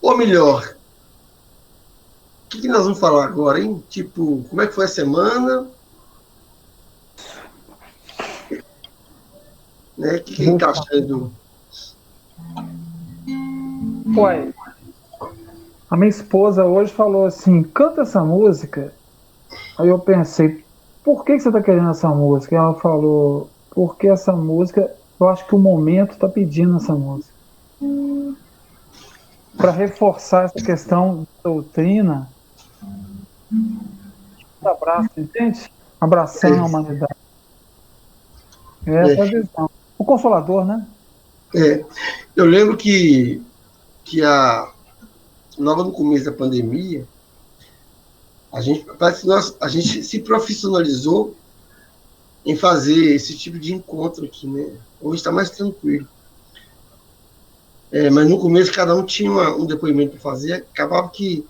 Ou melhor, o que nós vamos falar agora, hein? Tipo, como é que foi a semana? Né? O que a gente tá achando? Ué, a minha esposa hoje falou assim, canta essa música. Aí eu pensei, por que você está querendo essa música? E ela falou, porque essa música, eu acho que o momento está pedindo essa música. Para reforçar essa questão de doutrina, abraço, entende? Abraçando a humanidade. Essa é a visão. O Consolador, né? Eu lembro que logo no começo da pandemia, parece que a gente se profissionalizou em fazer esse tipo de encontro aqui, né? Hoje está mais tranquilo. Mas no começo cada um tinha um depoimento para fazer, acabava que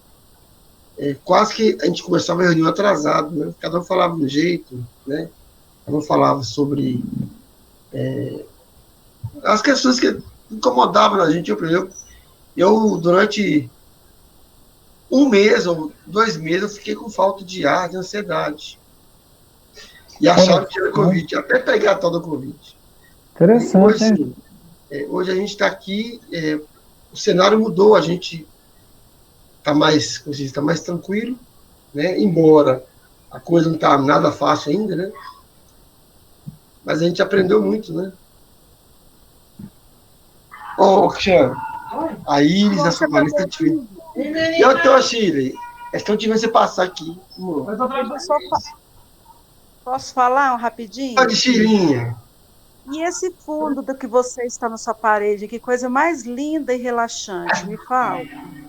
quase que a gente começava a reunião atrasado, né? Cada um falava de um jeito, né? Cada um falava sobre as questões que incomodavam a gente. Eu durante um mês ou 2 meses, eu fiquei com falta de ar, de ansiedade. E achava que era Covid, até pegar a tal da Covid. E Interessante, hein? hoje a gente está aqui, o cenário mudou, a gente está mais tranquilo, né? Embora a coisa não está nada fácil ainda, né? Mas a gente aprendeu muito, né? Ô, Cristiano, a Iris, a sua está te vendo. Eu tô, Shirley. Estão te vendo você passar aqui. Deixa eu só Posso falar rapidinho? Pode, Chirinha. E esse fundo do que você está na sua parede, que coisa mais linda e relaxante, me fala.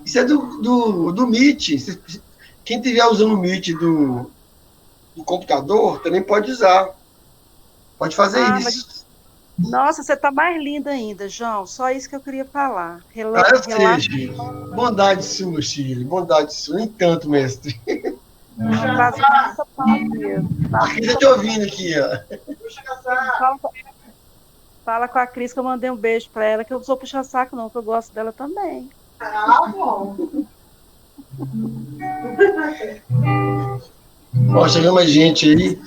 Isso é do Meet. Quem estiver usando o Meet do computador também pode usar. Pode fazer isso. Nossa, você está mais linda ainda, João. Só isso que eu queria falar. Eu sei, bondade sua, Chile. Bondade sua. Nem tanto, mestre. Traz muita paz mesmo. A Cris tá te ouvindo aqui, ó. Fala com a Cris que eu mandei um beijo para ela, que eu não sou puxa-saco, não, que eu gosto dela também. Ah, bom. Ó, chegou mais gente aí.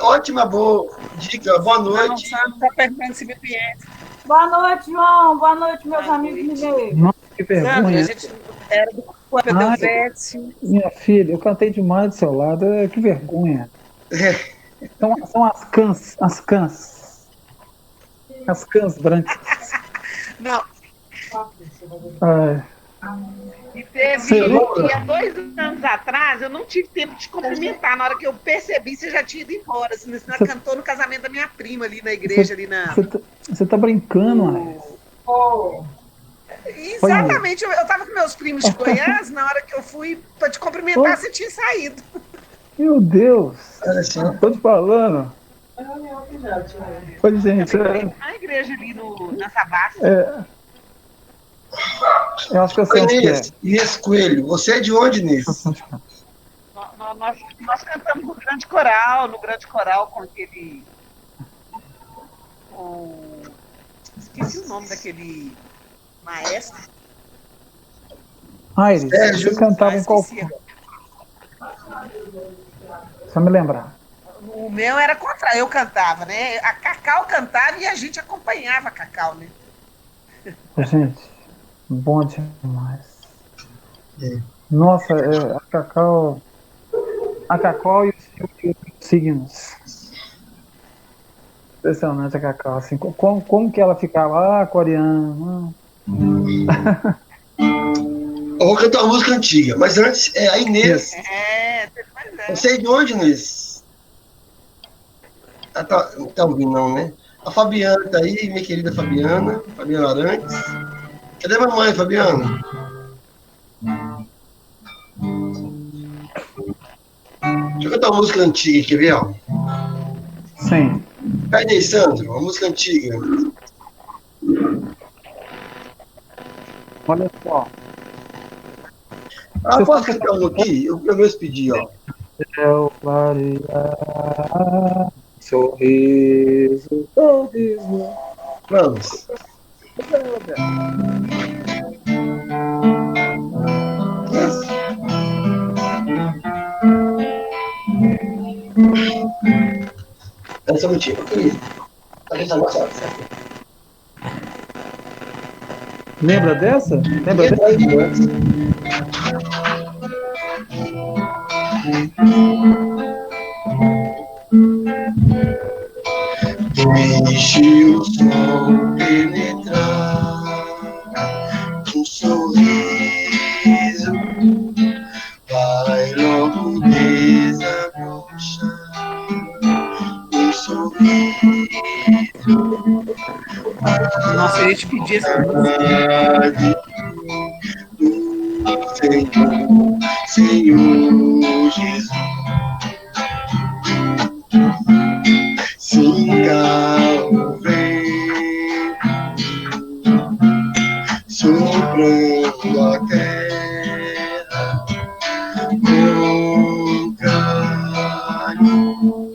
Ótima, boa dica. Boa noite. Está perguntando se me conhece. Boa noite, João. Boa noite, meus amigos mineiros. Nossa, que vergonha. Sandra, a gente era do Pedro. Minha filha, eu cantei demais do seu lado. Que vergonha. São as cãs brancas. Não. E há 2 anos atrás, eu não tive tempo de cumprimentar. Na hora que eu percebi, você já tinha ido embora. Você cantou no casamento da minha prima ali na igreja. Você tá brincando, Exatamente. Eu tava com meus primos de Goiás, na hora que eu fui para te cumprimentar, você tinha saído. Meu Deus! Tô te falando. Oi, gente. A igreja ali na Savassi. Eu acho que eu sei onde é. E esse Coelho, você é de onde, Nisso? Nós cantamos no grande coral com aquele... Esqueci o nome daquele maestro. Iris, você cantava em qual... Só me lembrar. O meu era contrário, eu cantava, né? A Cacau cantava e a gente acompanhava a Cacau, né? Gente, bom demais. Nossa, a Cacau e os signos. Impressionante a Cacau, assim, como que ela ficava, coreana. Eu vou cantar uma música antiga, mas antes, a Inês. Você é de onde, Inês? Não tá ouvindo, não, né? A Fabiana tá aí, minha querida Fabiana Arantes. Cadê a mamãe, Fabiana? Deixa eu cantar uma música antiga, quer ver, ó? Sim. Cadê, Sandro? Uma música antiga. Olha só. Posso cantar um aqui? Eu mesmo pedi, ó. Eu clarear, sorriso. Vamos. Só um minutinho, eu queria. Pra gente gostar, certo? Lembra dessa? Lembra dessa? Deixe o sol penetrar, um sorriso vai logo desabrochar, um sorriso. Nossa, eu ia te pedir essa música. Senhor, Senhor Jesus, sinta o vento soprando a terra com carinho.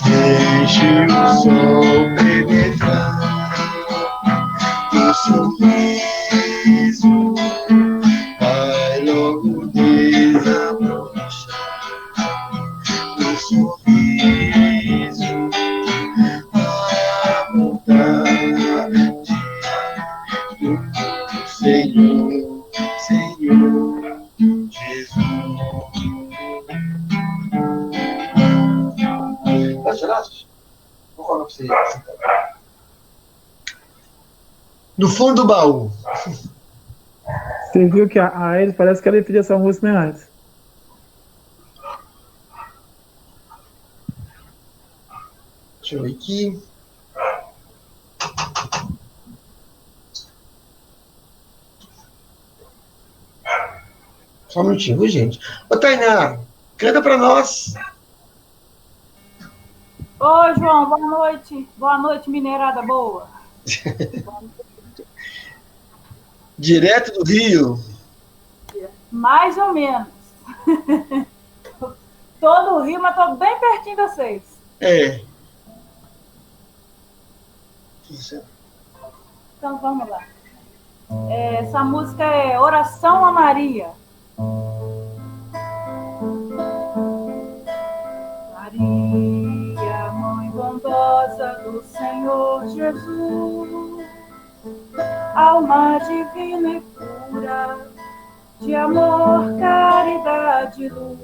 Deixe o sol penetrar, um sorriso vai logo desabrochar, um sorriso vai à vontade do Senhor, Senhor Jesus. Tá chorando? Vou colocar pra você. No fundo do baú. Você viu que a Aires parece que ela ia pedir essa música né, antes. Deixa eu ver aqui. Só um minutinho, viu, gente? Ô, Tainá, canta pra nós. Oi, João, boa noite. Boa noite, mineirada boa. Direto do Rio. Mais ou menos. Tô no Rio, mas tô bem pertinho de vocês. É. Então vamos lá. Essa música é Oração a Maria. Maria, mãe bondosa do Senhor Jesus, alma divina e pura, de amor, caridade e luz.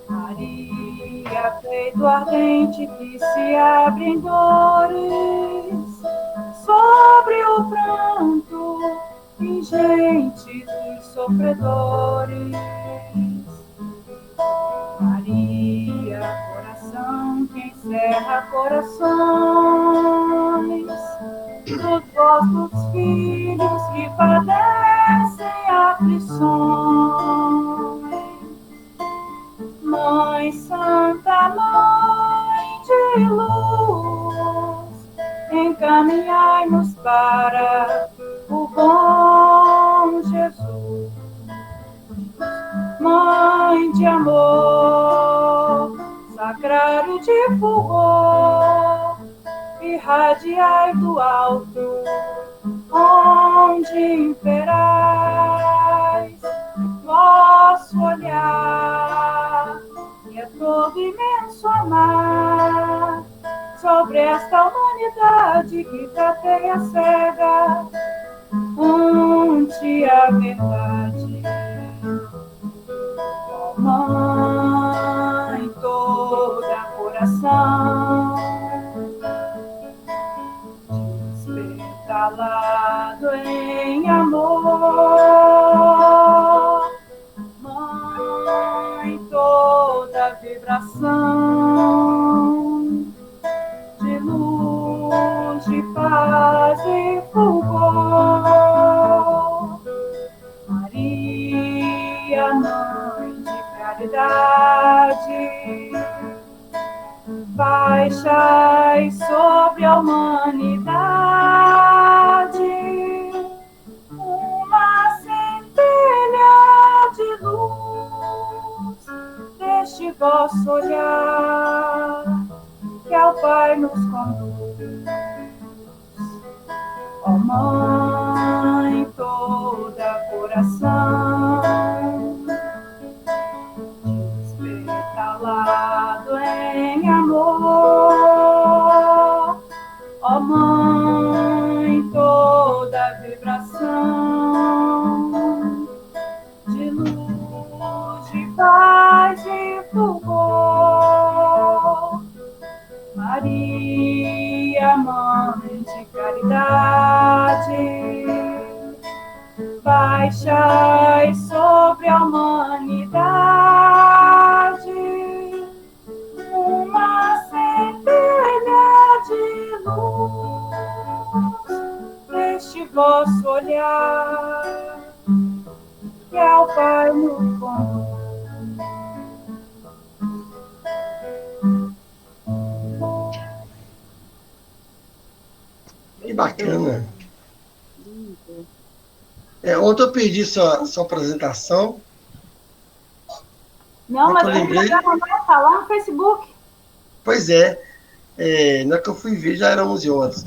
Maria, peito ardente que se abre em dores, sobre o pranto ingente dos sofredores. Maria, coração que encerra corações dos vossos filhos que padecem aflições. Mãe Santa, Mãe de luz, encaminhai-nos para o bom Jesus. Mãe de amor, sacrário de fulgor, irradiai do alto, onde imperais, vosso olhar, e é todo imenso amar, sobre esta humanidade que tateia cega, ante a verdade. Mãe, toda coração, despetalado em amor. Mãe, toda vibração de luz, de paz e fulgor. Maria, mãe de caridade, baixai sobre a humanidade uma centelha de luz deste vosso olhar que ao Pai nos conduz. Ó Mãe, toda coração, baixai sobre a humanidade uma centelha de luz neste vosso olhar, que ao Pai no conduz. Que bacana. Ontem eu perdi sua apresentação. Não, mas eu o lembrei. programa não está lá no Facebook. Pois é. Na hora que eu fui ver, já eram 11 horas.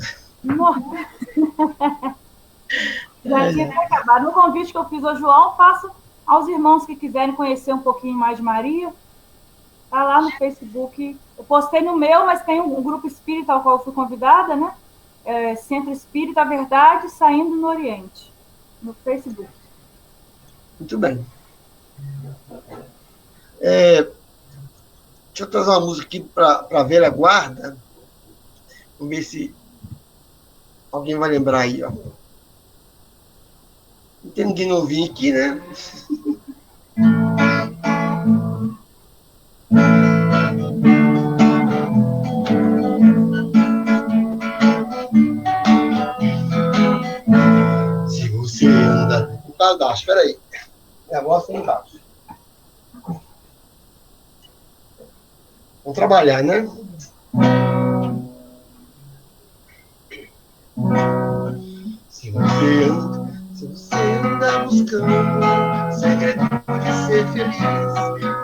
Já tinha acabado. No convite que eu fiz ao João, faço aos irmãos que quiserem conhecer um pouquinho mais de Maria. Está lá no Facebook. Eu postei no meu, mas tem um grupo espírita ao qual eu fui convidada, né? Centro Espírita Verdade, Saindo no Oriente, no Facebook. Muito bem. Deixa eu trazer uma música aqui para a velha guarda. Vamos ver se alguém vai lembrar aí, ó. Não tem ninguém novinho aqui, né? Se você anda... Tá baixo, peraí. Minha voz tá embaixo. Vamos trabalhar, né? Se você anda buscando segredo de ser feliz,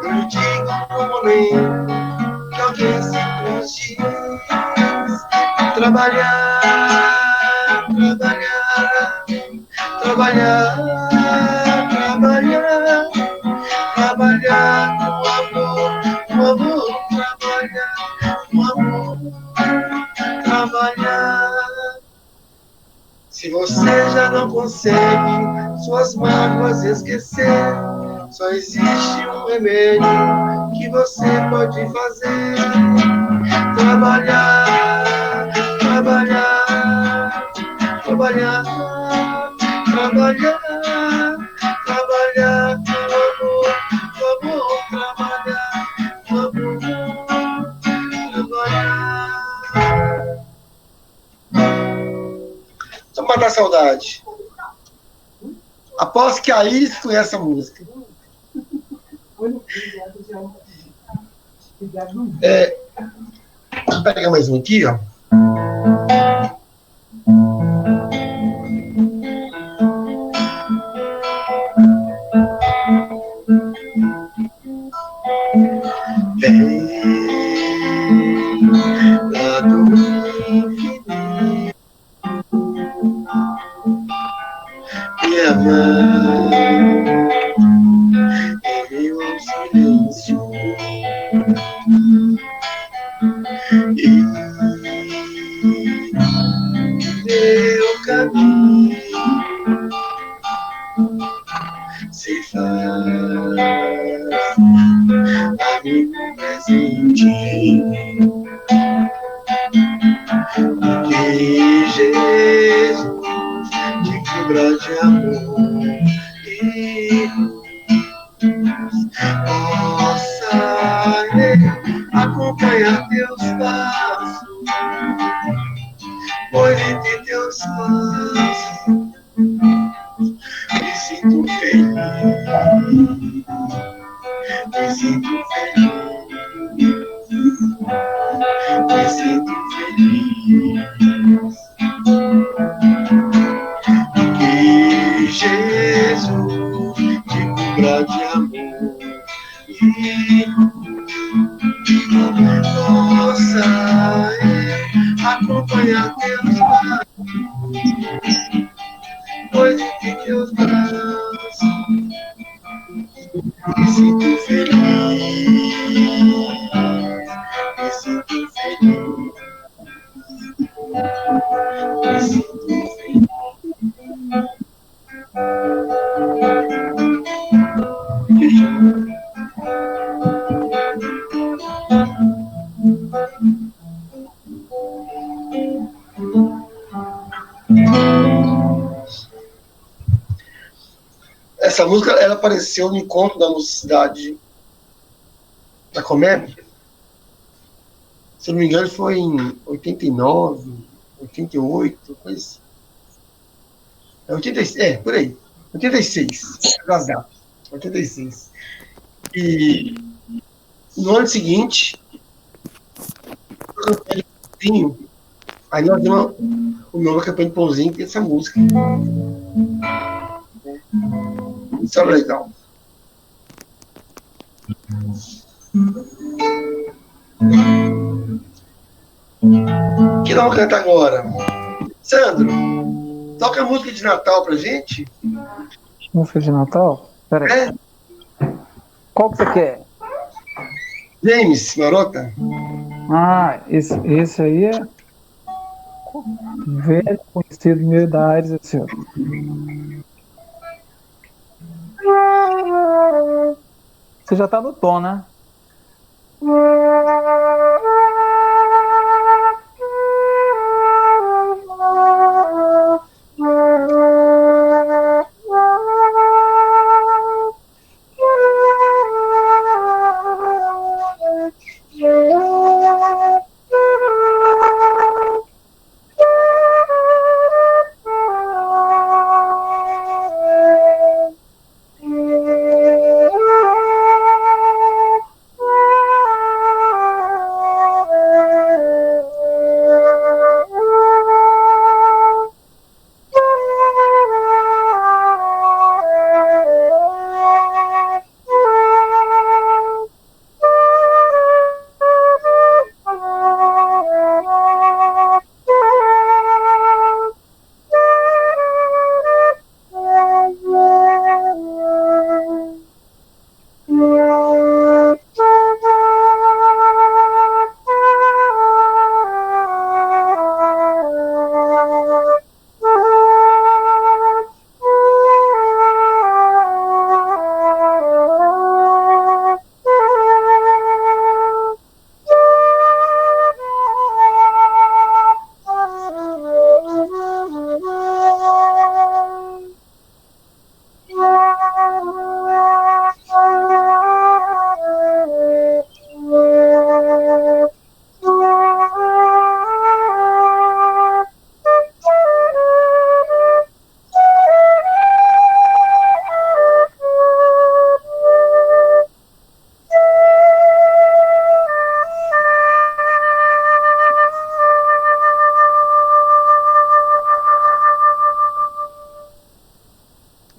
eu lhe digo no momento que alguém se diz trabalhar, trabalhar, trabalhar, trabalhar, trabalhar com amor, trabalhar com amor, trabalhar. Se você já não consegue suas mágoas esquecer, só existe um remédio que você pode fazer: trabalhar, trabalhar, trabalhar, trabalhar, trabalhar com amor, trabalhar com amor, trabalhar. Só matar a saudade. Aposto que a Iris conhece a música. Vou pegar mais um aqui, ó. Vem lá do infinito, minha mãe, em meu silêncio, e meu caminho se faz amigo presente, que Jesus te cubra de amor e possa acompanhar teus passos, pois entre teus passos me sinto feliz, me sinto feliz, me sinto feliz. Que Jesus te cubra de amor e possa acompanhar teus passos, pois entre teus braços me sinto feliz, me sinto feliz, me sinto feliz. Essa música, ela apareceu no Encontro da Mocidade da Comédia. Se eu não me engano, foi em 89, 88, coisa assim. 86, por aí. 86, das datas. 86. E no ano seguinte, aí nós demos o nome da campanha de Pãozinho, que é essa música. Isso é legal. Que nós vamos cantar agora? Sandro, toca a música de Natal pra gente. Música de Natal? Peraí. É? Qual que você quer? James Marota? Ah, esse aí é velho, conhecido meu da área, assim, ó. Você já tá no tom, né?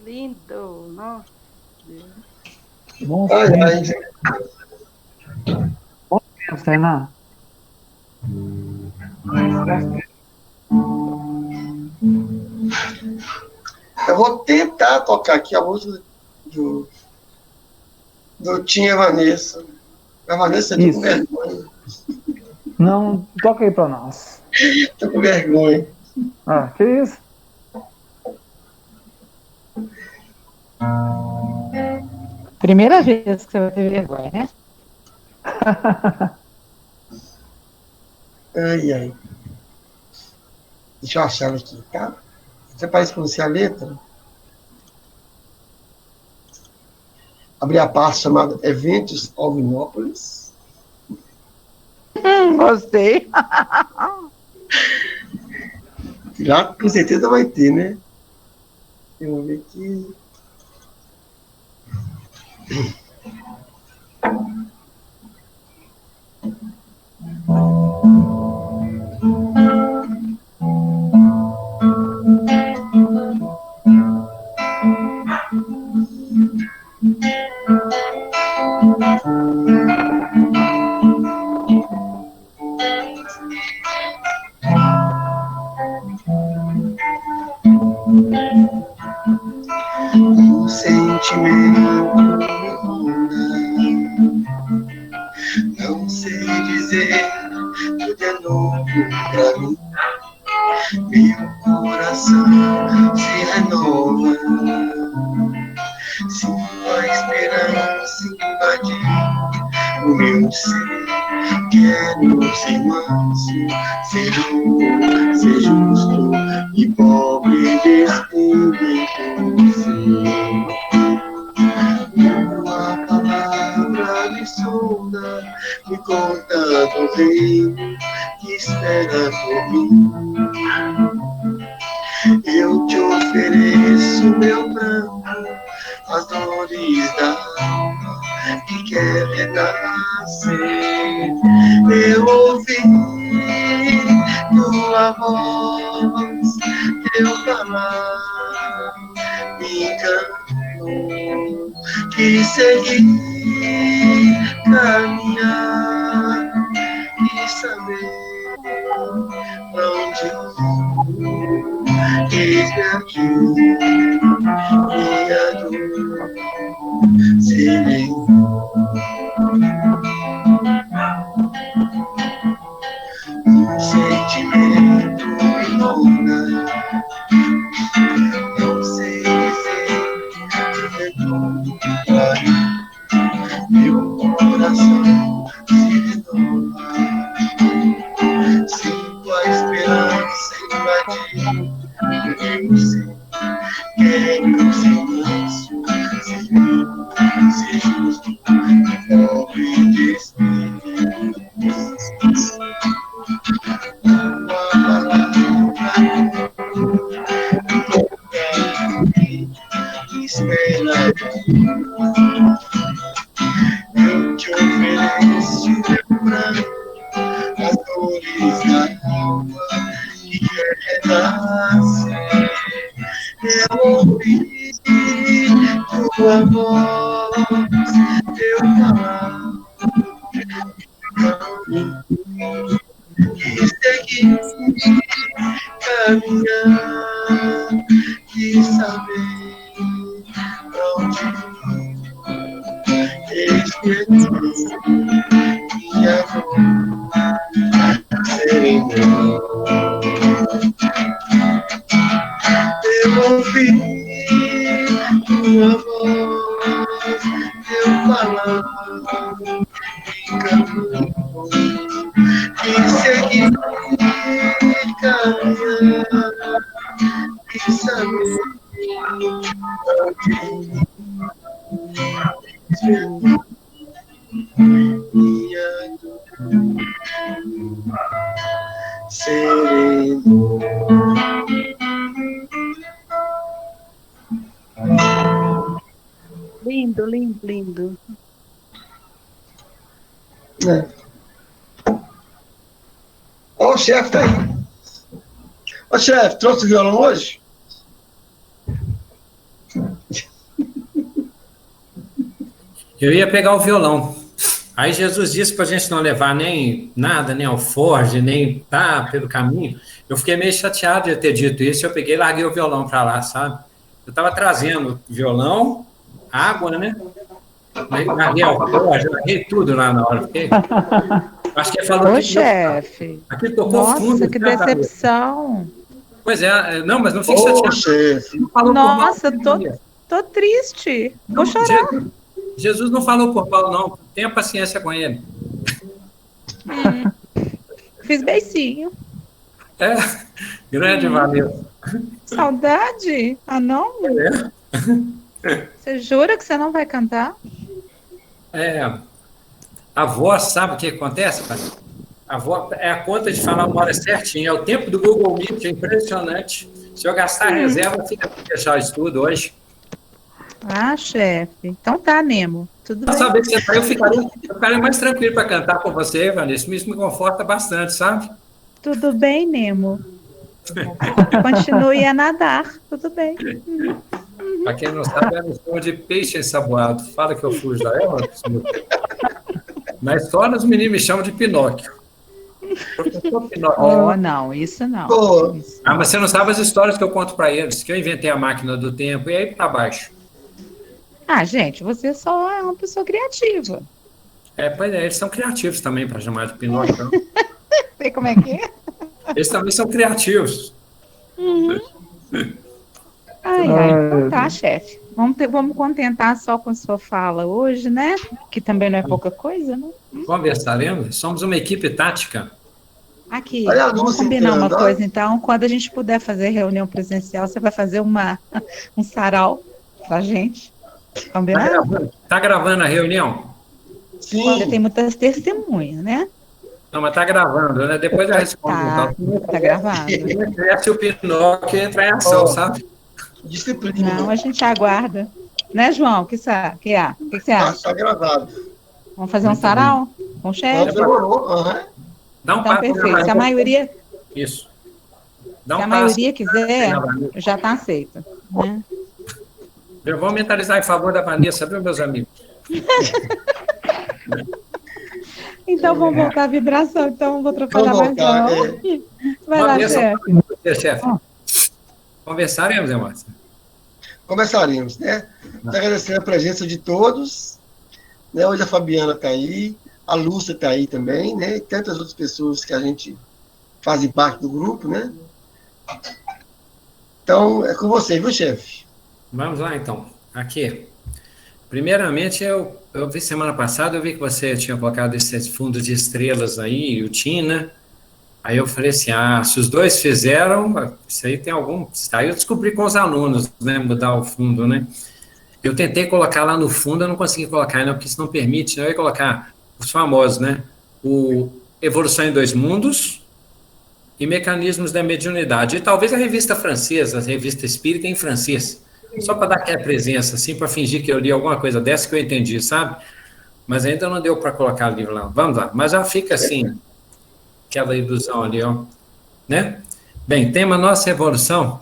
Lindo, nossa. Bom Ai, tempo, ai. Tainá. Eu vou tentar tocar aqui a música do Tim e a Vanessa. A Vanessa, eu tô com Isso. vergonha. Não, toca aí pra nós. Tô com vergonha. Ah, que isso? Primeira vez que você vai ter vergonha, né? Ai, ai. Deixa eu achar ela aqui, tá? Você parece pronunciar a letra? Abrir a pasta chamada Eventos Alvinópolis. Gostei. Lá com certeza vai ter, né? Eu vou ver aqui. O sentimento não sei dizer, tudo é novo pra mim. Meu coração se renova, sinto a esperança invadir o meu ser. Quero ser manso, ser bom, ser justo e pobre desse ser. sonda, me contando o rei que espera por mim. Eu te ofereço meu pranto, as dores da alma que quer renascer. Eu ouvi tua voz, teu falar me encantou, que segui caminhar e saber pra onde eis-me aqui, minha dor serei. Um sentimento inunda, não sei dizer, meu coração se renova, sinto a esperança invadir. Eu sei, quero o silêncio, ser justo, pobre despedido. Uma palavra espera. Eu te ofereço meu pranto, as dores da alma que quer renascer. Eu ouvi tua voz, teu falar, e seguir, caminhar e saber pra onde eis-me aqui, minha dor serena. Eu ouvi tua voz, teu falar me encantou, e seguir, caminhar e saber onde minha dor sereno. Lindo, lindo, lindo. Ó, o chefe tá aí. Ô, chefe, trouxe o violão hoje? Eu ia pegar o violão. Aí Jesus disse para a gente não levar nem nada, nem alforje, nem pelo caminho. Eu fiquei meio chateado de ter dito isso. Eu peguei e larguei o violão para lá, sabe? Eu estava trazendo violão, água, né? Larguei alforje, larguei tudo lá na hora. Fiquei... Acho que ele falou... Ô, chefe. Aqui tocou Nossa, fundo. que decepção. Pois é, não, mas não fique chateado. Chefe. Não falou Nossa, por mal, tô triste. Vou não, chorar. Jesus não falou por mal, não. Tenha paciência com ele. Fiz beicinho. É, grande valeu. Saudade? Ah, não? Você jura que você não vai cantar? A voz, sabe o que acontece, pai? A voz é a conta de falar uma hora certinha. É o tempo do Google Meet, é impressionante. Se eu gastar reserva, fica para fechar o estudo hoje. Ah, chefe. Então tá, Nemo. Tudo bem. Saber que você tá, eu ficaria mais tranquilo para cantar com você, Vanessa. Isso me conforta bastante, sabe? Tudo bem, Nemo. Continue a nadar. Tudo bem. Para quem não sabe, é no som de peixe ensaboado. Fala que eu fujo da ela. Na história, os meninos me chamam de Pinóquio. Professor Pinóquio. Oh, não, isso não. Pô. Ah, mas você não sabe as histórias que eu conto para eles, que eu inventei a máquina do tempo, e aí para baixo. Ah, gente, você só é uma pessoa criativa. Pois é, eles são criativos também para chamar de Pinóquio. Sei como é que é? Eles também são criativos. Então tá, chefe. Vamos contentar só com a sua fala hoje, né? Que também não é pouca coisa, né? Conversaremos. Somos uma equipe tática. Aqui, Olha a vamos Lúcia combinar uma entrando, coisa, então. Quando a gente puder fazer reunião presencial, você vai fazer um sarau pra gente. Combinado? Tá gravando a reunião? Sim. Olha, tem muitas testemunhas, né? Não, mas tá gravando, né? Depois eu respondo. Tá gravado. Se o Pinóquio entrar em ação, sabe? Disciplina. Não, a gente aguarda. Né, João? O que você acha? Tá gravado. Vamos fazer um sarau com o chefe? Demorou. Dá um Então, passo. perfeito. Se a maioria, Isso. se a maioria quiser, já está aceito. Né? Eu vou mentalizar em favor da Vanessa, viu, meus amigos? Então, vamos voltar à vibração. Então, vou atrapalhar mais não. Vai lá, chefe. Conversaremos, né, Márcia? Conversaremos, né? Agradecer a presença de todos. Né? Hoje a Fabiana está aí, a Lúcia está aí também, né? E tantas outras pessoas que a gente fazem parte do grupo, né? Então, é com você, viu, chefe? Vamos lá, então. Aqui. Primeiramente, eu vi semana passada, eu vi que você tinha colocado esse fundo de estrelas aí, o Tina. Aí eu falei assim, se os dois fizeram, isso aí tem algum... Aí eu descobri com os alunos, né, mudar o fundo, né? Eu tentei colocar lá no fundo, eu não consegui colocar ainda, porque isso não permite, né? Eu ia colocar os famosos, né? O Evolução em Dois Mundos e Mecanismos da Mediunidade. E talvez a revista francesa, a revista Espírita em francês, só para dar aquela presença, assim, para fingir que eu li alguma coisa dessa que eu entendi, sabe? Mas ainda não deu para colocar o livro lá. Vamos lá. Mas já fica assim, aquela ilusão ali, ó. Né? Bem, tema Nossa Evolução,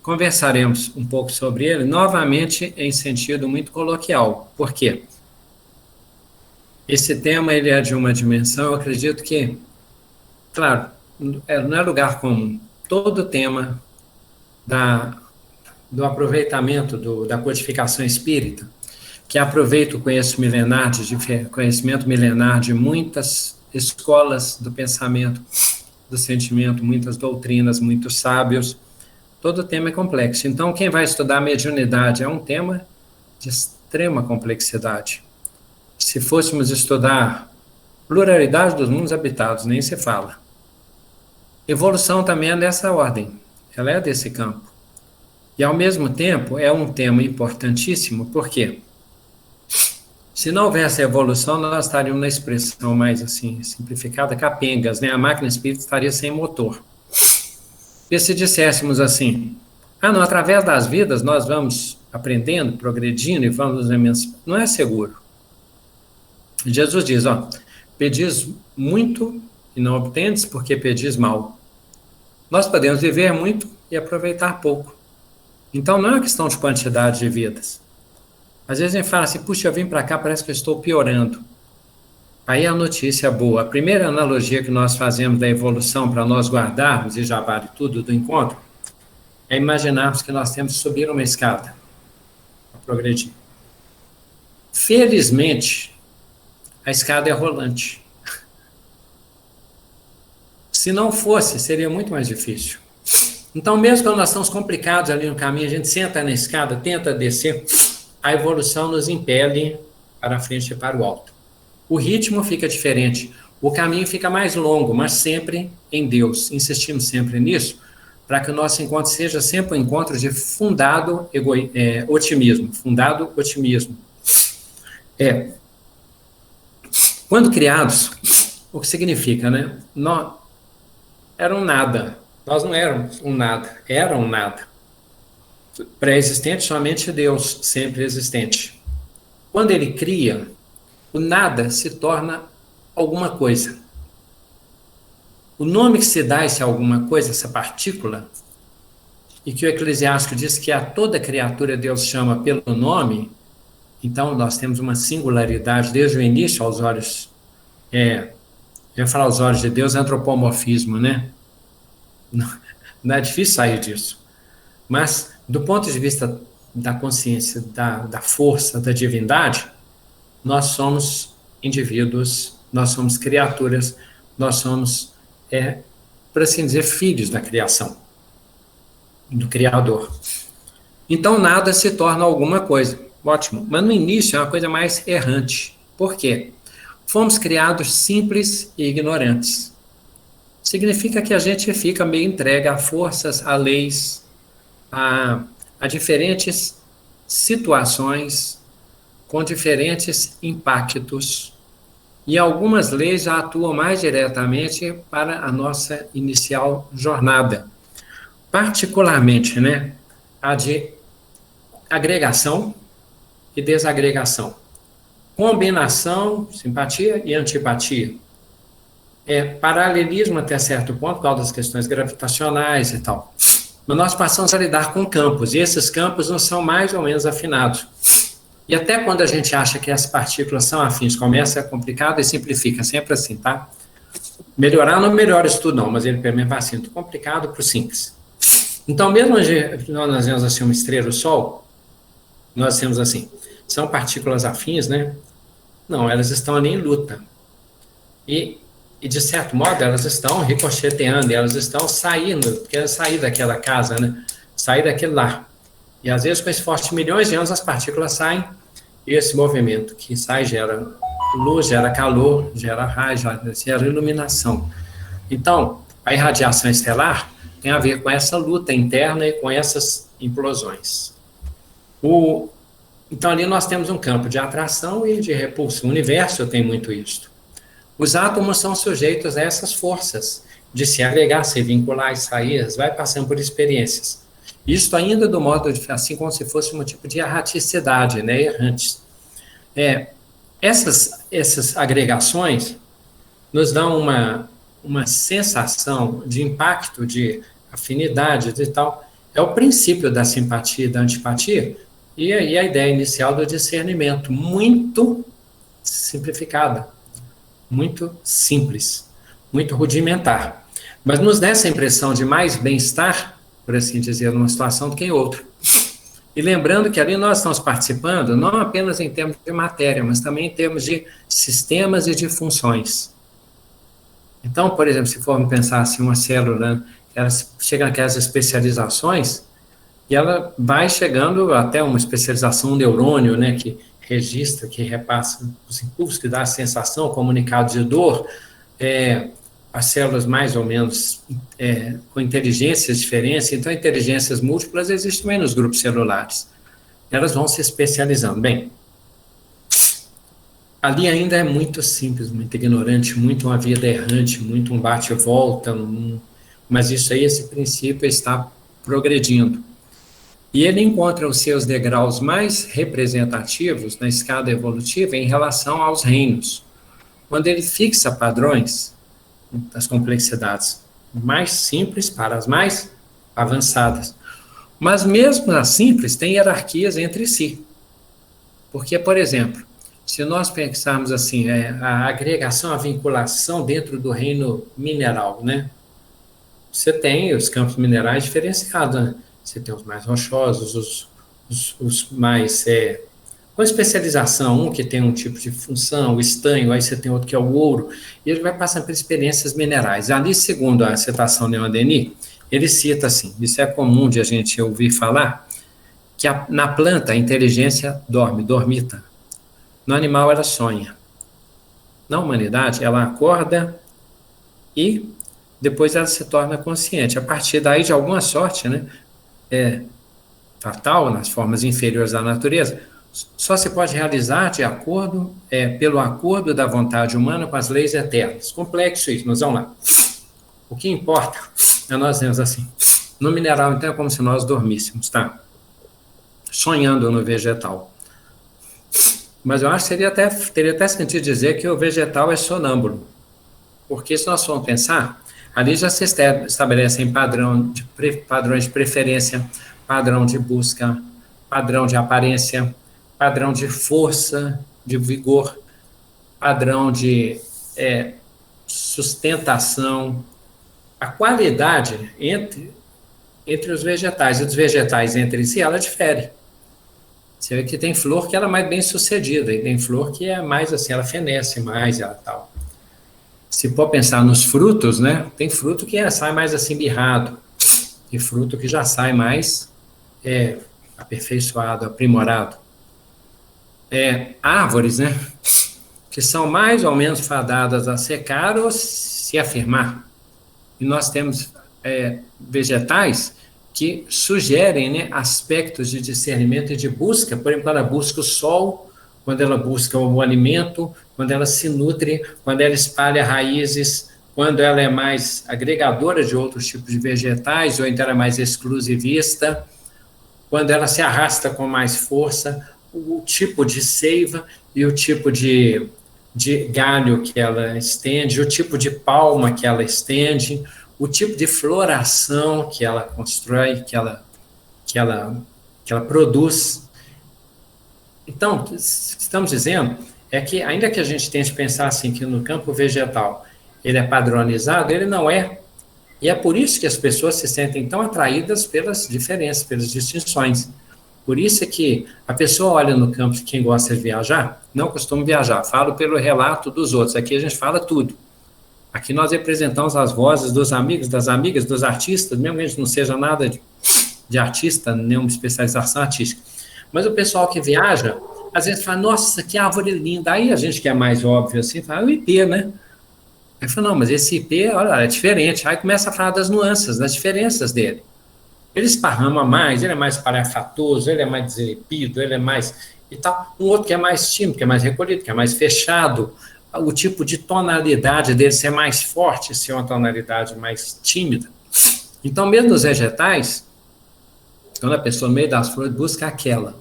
conversaremos um pouco sobre ele, novamente em sentido muito coloquial. Por quê? Esse tema, ele é de uma dimensão, eu acredito que, claro, não é lugar comum. Todo tema do aproveitamento da codificação espírita, que aproveita o conhecimento milenar de muitas escolas do pensamento, do sentimento, muitas doutrinas, muitos sábios, todo tema é complexo. Então, quem vai estudar mediunidade é um tema de extrema complexidade. Se fôssemos estudar pluralidade dos mundos habitados, nem se fala. Evolução também é dessa ordem, ela é desse campo. E, ao mesmo tempo, é um tema importantíssimo, por quê? Se não houvesse evolução, nós estaríamos na expressão mais, assim, simplificada, capengas, né? A máquina espírita estaria sem motor. E se disséssemos assim, não, através das vidas nós vamos aprendendo, progredindo e vamos nos emancipar, não é seguro. Jesus diz, pedis muito e não obtendes porque pedis mal. Nós podemos viver muito e aproveitar pouco. Então, não é uma questão de quantidade de vidas. Às vezes a gente fala assim, puxa, eu vim para cá, parece que eu estou piorando. Aí a notícia boa. A primeira analogia que nós fazemos da evolução para nós guardarmos, e já vale tudo do encontro, é imaginarmos que nós temos que subir uma escada para progredir. Felizmente, a escada é rolante. Se não fosse, seria muito mais difícil. Então, mesmo quando nós estamos complicados ali no caminho, a gente senta na escada, tenta descer, a evolução nos impele para a frente e para o alto. O ritmo fica diferente, o caminho fica mais longo, mas sempre em Deus. Insistimos sempre nisso, para que o nosso encontro seja sempre um encontro de fundado otimismo. Fundado otimismo. Quando criados, o que significa, né? Nós era um nada. Nós não éramos um nada, era um nada. Pré-existente somente Deus, sempre existente. Quando ele cria, o nada se torna alguma coisa. O nome que se dá a essa alguma coisa, essa partícula, e que o eclesiástico diz que a toda criatura Deus chama pelo nome, então nós temos uma singularidade desde o início aos olhos, eu ia falar aos olhos de Deus, antropomorfismo, né? Não é difícil sair disso. Mas, do ponto de vista da consciência, da força, da divindade, nós somos indivíduos, nós somos criaturas, nós somos, por assim dizer, filhos da criação, do Criador. Então, nada se torna alguma coisa. Ótimo. Mas no início é uma coisa mais errante. Por quê? Fomos criados simples e ignorantes. Significa que a gente fica meio entregue a forças, a leis, a diferentes situações com diferentes impactos E algumas leis já atuam mais diretamente para a nossa inicial jornada. Particularmente, né, a de agregação e desagregação. Combinação, simpatia e antipatia. Paralelismo até certo ponto, por causa das questões gravitacionais e tal. Mas nós passamos a lidar com campos, e esses campos não são mais ou menos afinados. E até quando a gente acha que as partículas são afins, começa complicado e simplifica, sempre assim, tá? Melhorar não melhora isso tudo não, mas ele pelo menos vai assim, do complicado para o simples. Então, mesmo nós vemos assim uma estrela, o Sol, nós temos assim, são partículas afins, né? Não, elas estão ali em luta. E de certo modo, elas estão ricocheteando, elas estão saindo, querem sair daquela casa, né? Sair daquele lar. E às vezes, com esse esforço de milhões de anos, as partículas saem, e esse movimento que sai gera luz, gera calor, gera raio, gera iluminação. Então, a irradiação estelar tem a ver com essa luta interna e com essas implosões. Então, ali nós temos um campo de atração e de repulsão. O universo tem muito isso. Os átomos são sujeitos a essas forças de se agregar, se vincular e sair, vai passando por experiências. Isso ainda do modo, assim como se fosse um tipo de erraticidade, né, errantes. Essas agregações nos dão uma sensação de impacto, de afinidade e tal. É o princípio da simpatia e da antipatia, e aí a ideia inicial do discernimento, muito simplificada, muito simples, muito rudimentar. Mas nos dá essa impressão de mais bem-estar, por assim dizer, numa situação do que em outra. E lembrando que ali nós estamos participando não apenas em termos de matéria, mas também em termos de sistemas e de funções. Então, por exemplo, se formos pensar assim, uma célula, ela chega naquelas especializações, e ela vai chegando até uma especialização, um neurônio, né, que registra, que repassa os impulsos, que dá a sensação, comunicado de dor, as células mais ou menos com inteligências diferentes, então inteligências múltiplas existem também nos grupos celulares. Elas vão se especializando. Bem, ali ainda é muito simples, muito ignorante, muito uma vida errante, muito um bate e volta, mas isso aí, esse princípio está progredindo. E ele encontra os seus degraus mais representativos na escala evolutiva em relação aos reinos, quando ele fixa padrões das complexidades mais simples para as mais avançadas. Mas mesmo as simples têm hierarquias entre si. Porque, por exemplo, se nós pensarmos assim, a agregação, a vinculação dentro do reino mineral, né? Você tem os campos minerais diferenciados, né? Você tem os mais rochosos, os mais com especialização, um que tem um tipo de função, o estanho, aí você tem outro que é o ouro, e ele vai passando por experiências minerais. Ali, segundo a citação de Leon Denis, ele cita assim, isso é comum de a gente ouvir falar, que na planta a inteligência dormita. No animal ela sonha. Na humanidade ela acorda e depois ela se torna consciente. A partir daí, de alguma sorte, né, fatal, nas formas inferiores da natureza, só se pode realizar de acordo, pelo acordo da vontade humana com as leis eternas. Complexo isso, mas vamos lá. O que importa é nós temos assim, no mineral, então, é como se nós dormíssemos, tá? Sonhando no vegetal. Mas eu acho que teria até sentido dizer que o vegetal é sonâmbulo. Porque se nós formos pensar, ali já se estabelecem padrões de preferência, padrão de busca, padrão de aparência, padrão de força, de vigor, padrão de sustentação. A qualidade entre os vegetais e dos vegetais entre si, ela difere. Você vê que tem flor que ela é mais bem sucedida, e tem flor que é mais assim, ela fenece mais, ela tal. Se for pensar nos frutos, né, tem fruto que sai mais assim birrado, e fruto que já sai mais aperfeiçoado, aprimorado. Árvores, né, que são mais ou menos fadadas a secar ou se afirmar. E nós temos vegetais que sugerem, né, aspectos de discernimento e de busca. Por exemplo, ela busca o sol quando ela busca o alimento, quando ela se nutre, quando ela espalha raízes, quando ela é mais agregadora de outros tipos de vegetais, ou então ela é mais exclusivista, quando ela se arrasta com mais força, o tipo de seiva e o tipo de galho que ela estende, o tipo de palma que ela estende, o tipo de floração que ela constrói, que ela produz. Então, estamos dizendo é que, ainda que a gente tente pensar assim, que no campo vegetal ele é padronizado, ele não é. E é por isso que as pessoas se sentem tão atraídas pelas diferenças, pelas distinções. Por isso é que a pessoa olha no campo, quem gosta de viajar, não costuma viajar, falo pelo relato dos outros, aqui a gente fala tudo. Aqui nós representamos as vozes dos amigos, das amigas, dos artistas, mesmo que a gente não seja nada de artista, nenhuma especialização artística. Mas o pessoal que viaja, às vezes fala, nossa, que árvore linda. Aí a gente que é mais óbvio assim, fala, o ipê, né? Aí fala, não, mas esse ipê, olha, é diferente. Aí começa a falar das nuances, das diferenças dele. Ele esparrama mais, ele é mais palhafatoso, ele é mais desrepido, ele é mais e tal. Um outro que é mais tímido, que é mais recolhido, que é mais fechado. O tipo de tonalidade dele ser mais forte, ser uma tonalidade mais tímida. Então, mesmo nos vegetais, quando a pessoa, no meio das flores, busca aquela,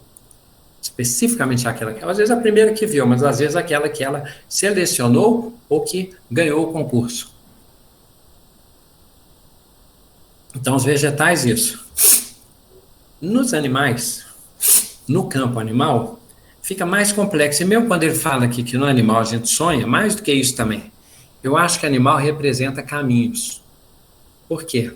especificamente aquela, às vezes a primeira que viu, mas às vezes aquela que ela selecionou ou que ganhou o concurso. Então, os vegetais, isso. Nos animais, no campo animal, fica mais complexo. E mesmo quando ele fala aqui que no animal a gente sonha, mais do que isso também. Eu acho que animal representa caminhos. Por quê?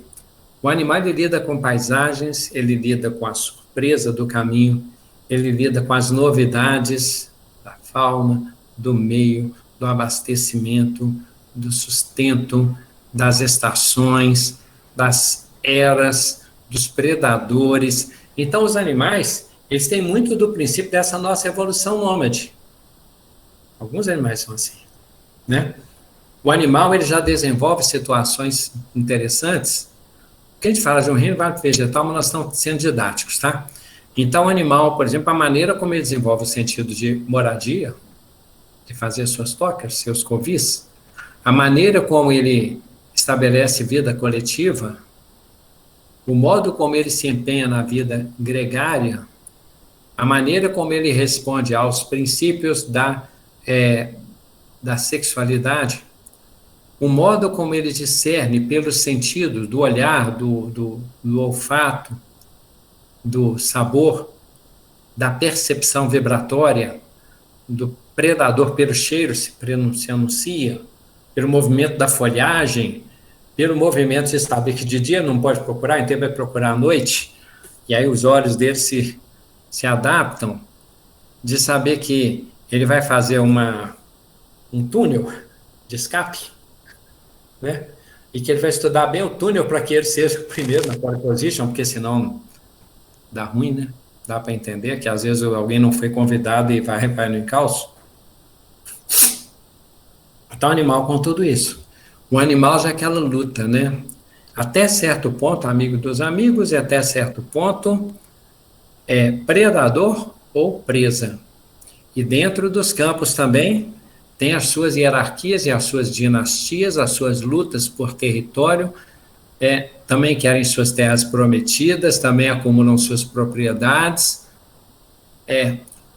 O animal, ele lida com paisagens, ele lida com a surpresa do caminho, ele lida com as novidades da fauna, do meio, do abastecimento, do sustento, das estações, das eras, dos predadores. Então, os animais, eles têm muito do princípio dessa nossa evolução nômade. Alguns animais são assim, né? O animal, ele já desenvolve situações interessantes. Porque a gente fala de um reino vegetal, mas nós estamos sendo didáticos, tá? Então, o animal, por exemplo, a maneira como ele desenvolve o sentido de moradia, de fazer suas tocas, seus covis, a maneira como ele estabelece vida coletiva, o modo como ele se empenha na vida gregária, a maneira como ele responde aos princípios da sexualidade, o modo como ele discerne pelos sentidos, do olhar, do olfato, do sabor, da percepção vibratória, do predador pelo cheiro, se anuncia, pelo movimento da folhagem, pelo movimento de saber que de dia não pode procurar, então vai procurar à noite, e aí os olhos dele se adaptam, de saber que ele vai fazer um túnel de escape, né? E que ele vai estudar bem o túnel para que ele seja o primeiro na pole position, porque senão dá ruim, né? Dá para entender que às vezes alguém não foi convidado e vai no encalço. Então, o animal com tudo isso. O animal já é aquela luta, né? Até certo ponto, amigo dos amigos, e até certo ponto, é predador ou presa. E dentro dos campos também, tem as suas hierarquias e as suas dinastias, as suas lutas por território, também querem suas terras prometidas, também acumulam suas propriedades,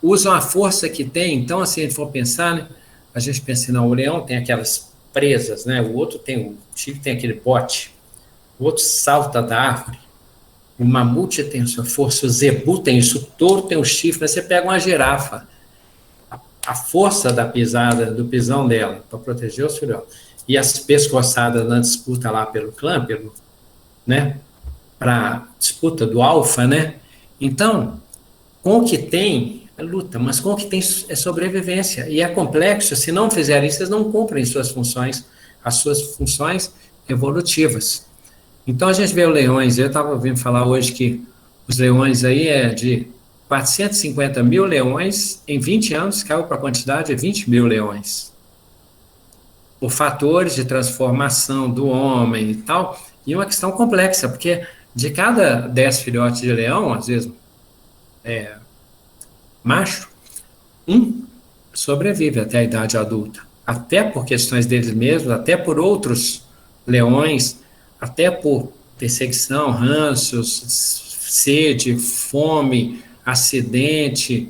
usam a força que tem. Então, assim, se for pensar, né, a gente pensa, não, o leão tem aquelas presas, né, o outro tem, o tigre tem aquele bote, o outro salta da árvore, o mamute tem a sua força, o zebu tem isso, o touro tem o chifre, né, você pega uma girafa, a força da pisada, do pisão dela, para proteger os filhotes, e as pescoçadas na disputa lá pelo clã, né, para disputa do alfa, né? Então, com o que tem, é luta, mas com o que tem é sobrevivência, e é complexo. Se não fizerem isso, eles não cumprem suas funções, as suas funções evolutivas. Então, a gente vê os leões, eu estava ouvindo falar hoje que os leões aí de 450 mil leões, em 20 anos caiu para a quantidade de 20 mil leões. Por fatores de transformação do homem e tal, e uma questão complexa, porque de cada 10 filhotes de leão, às vezes macho, um sobrevive até a idade adulta, até por questões deles mesmos, até por outros leões, até por perseguição, ranços, sede, fome, acidente,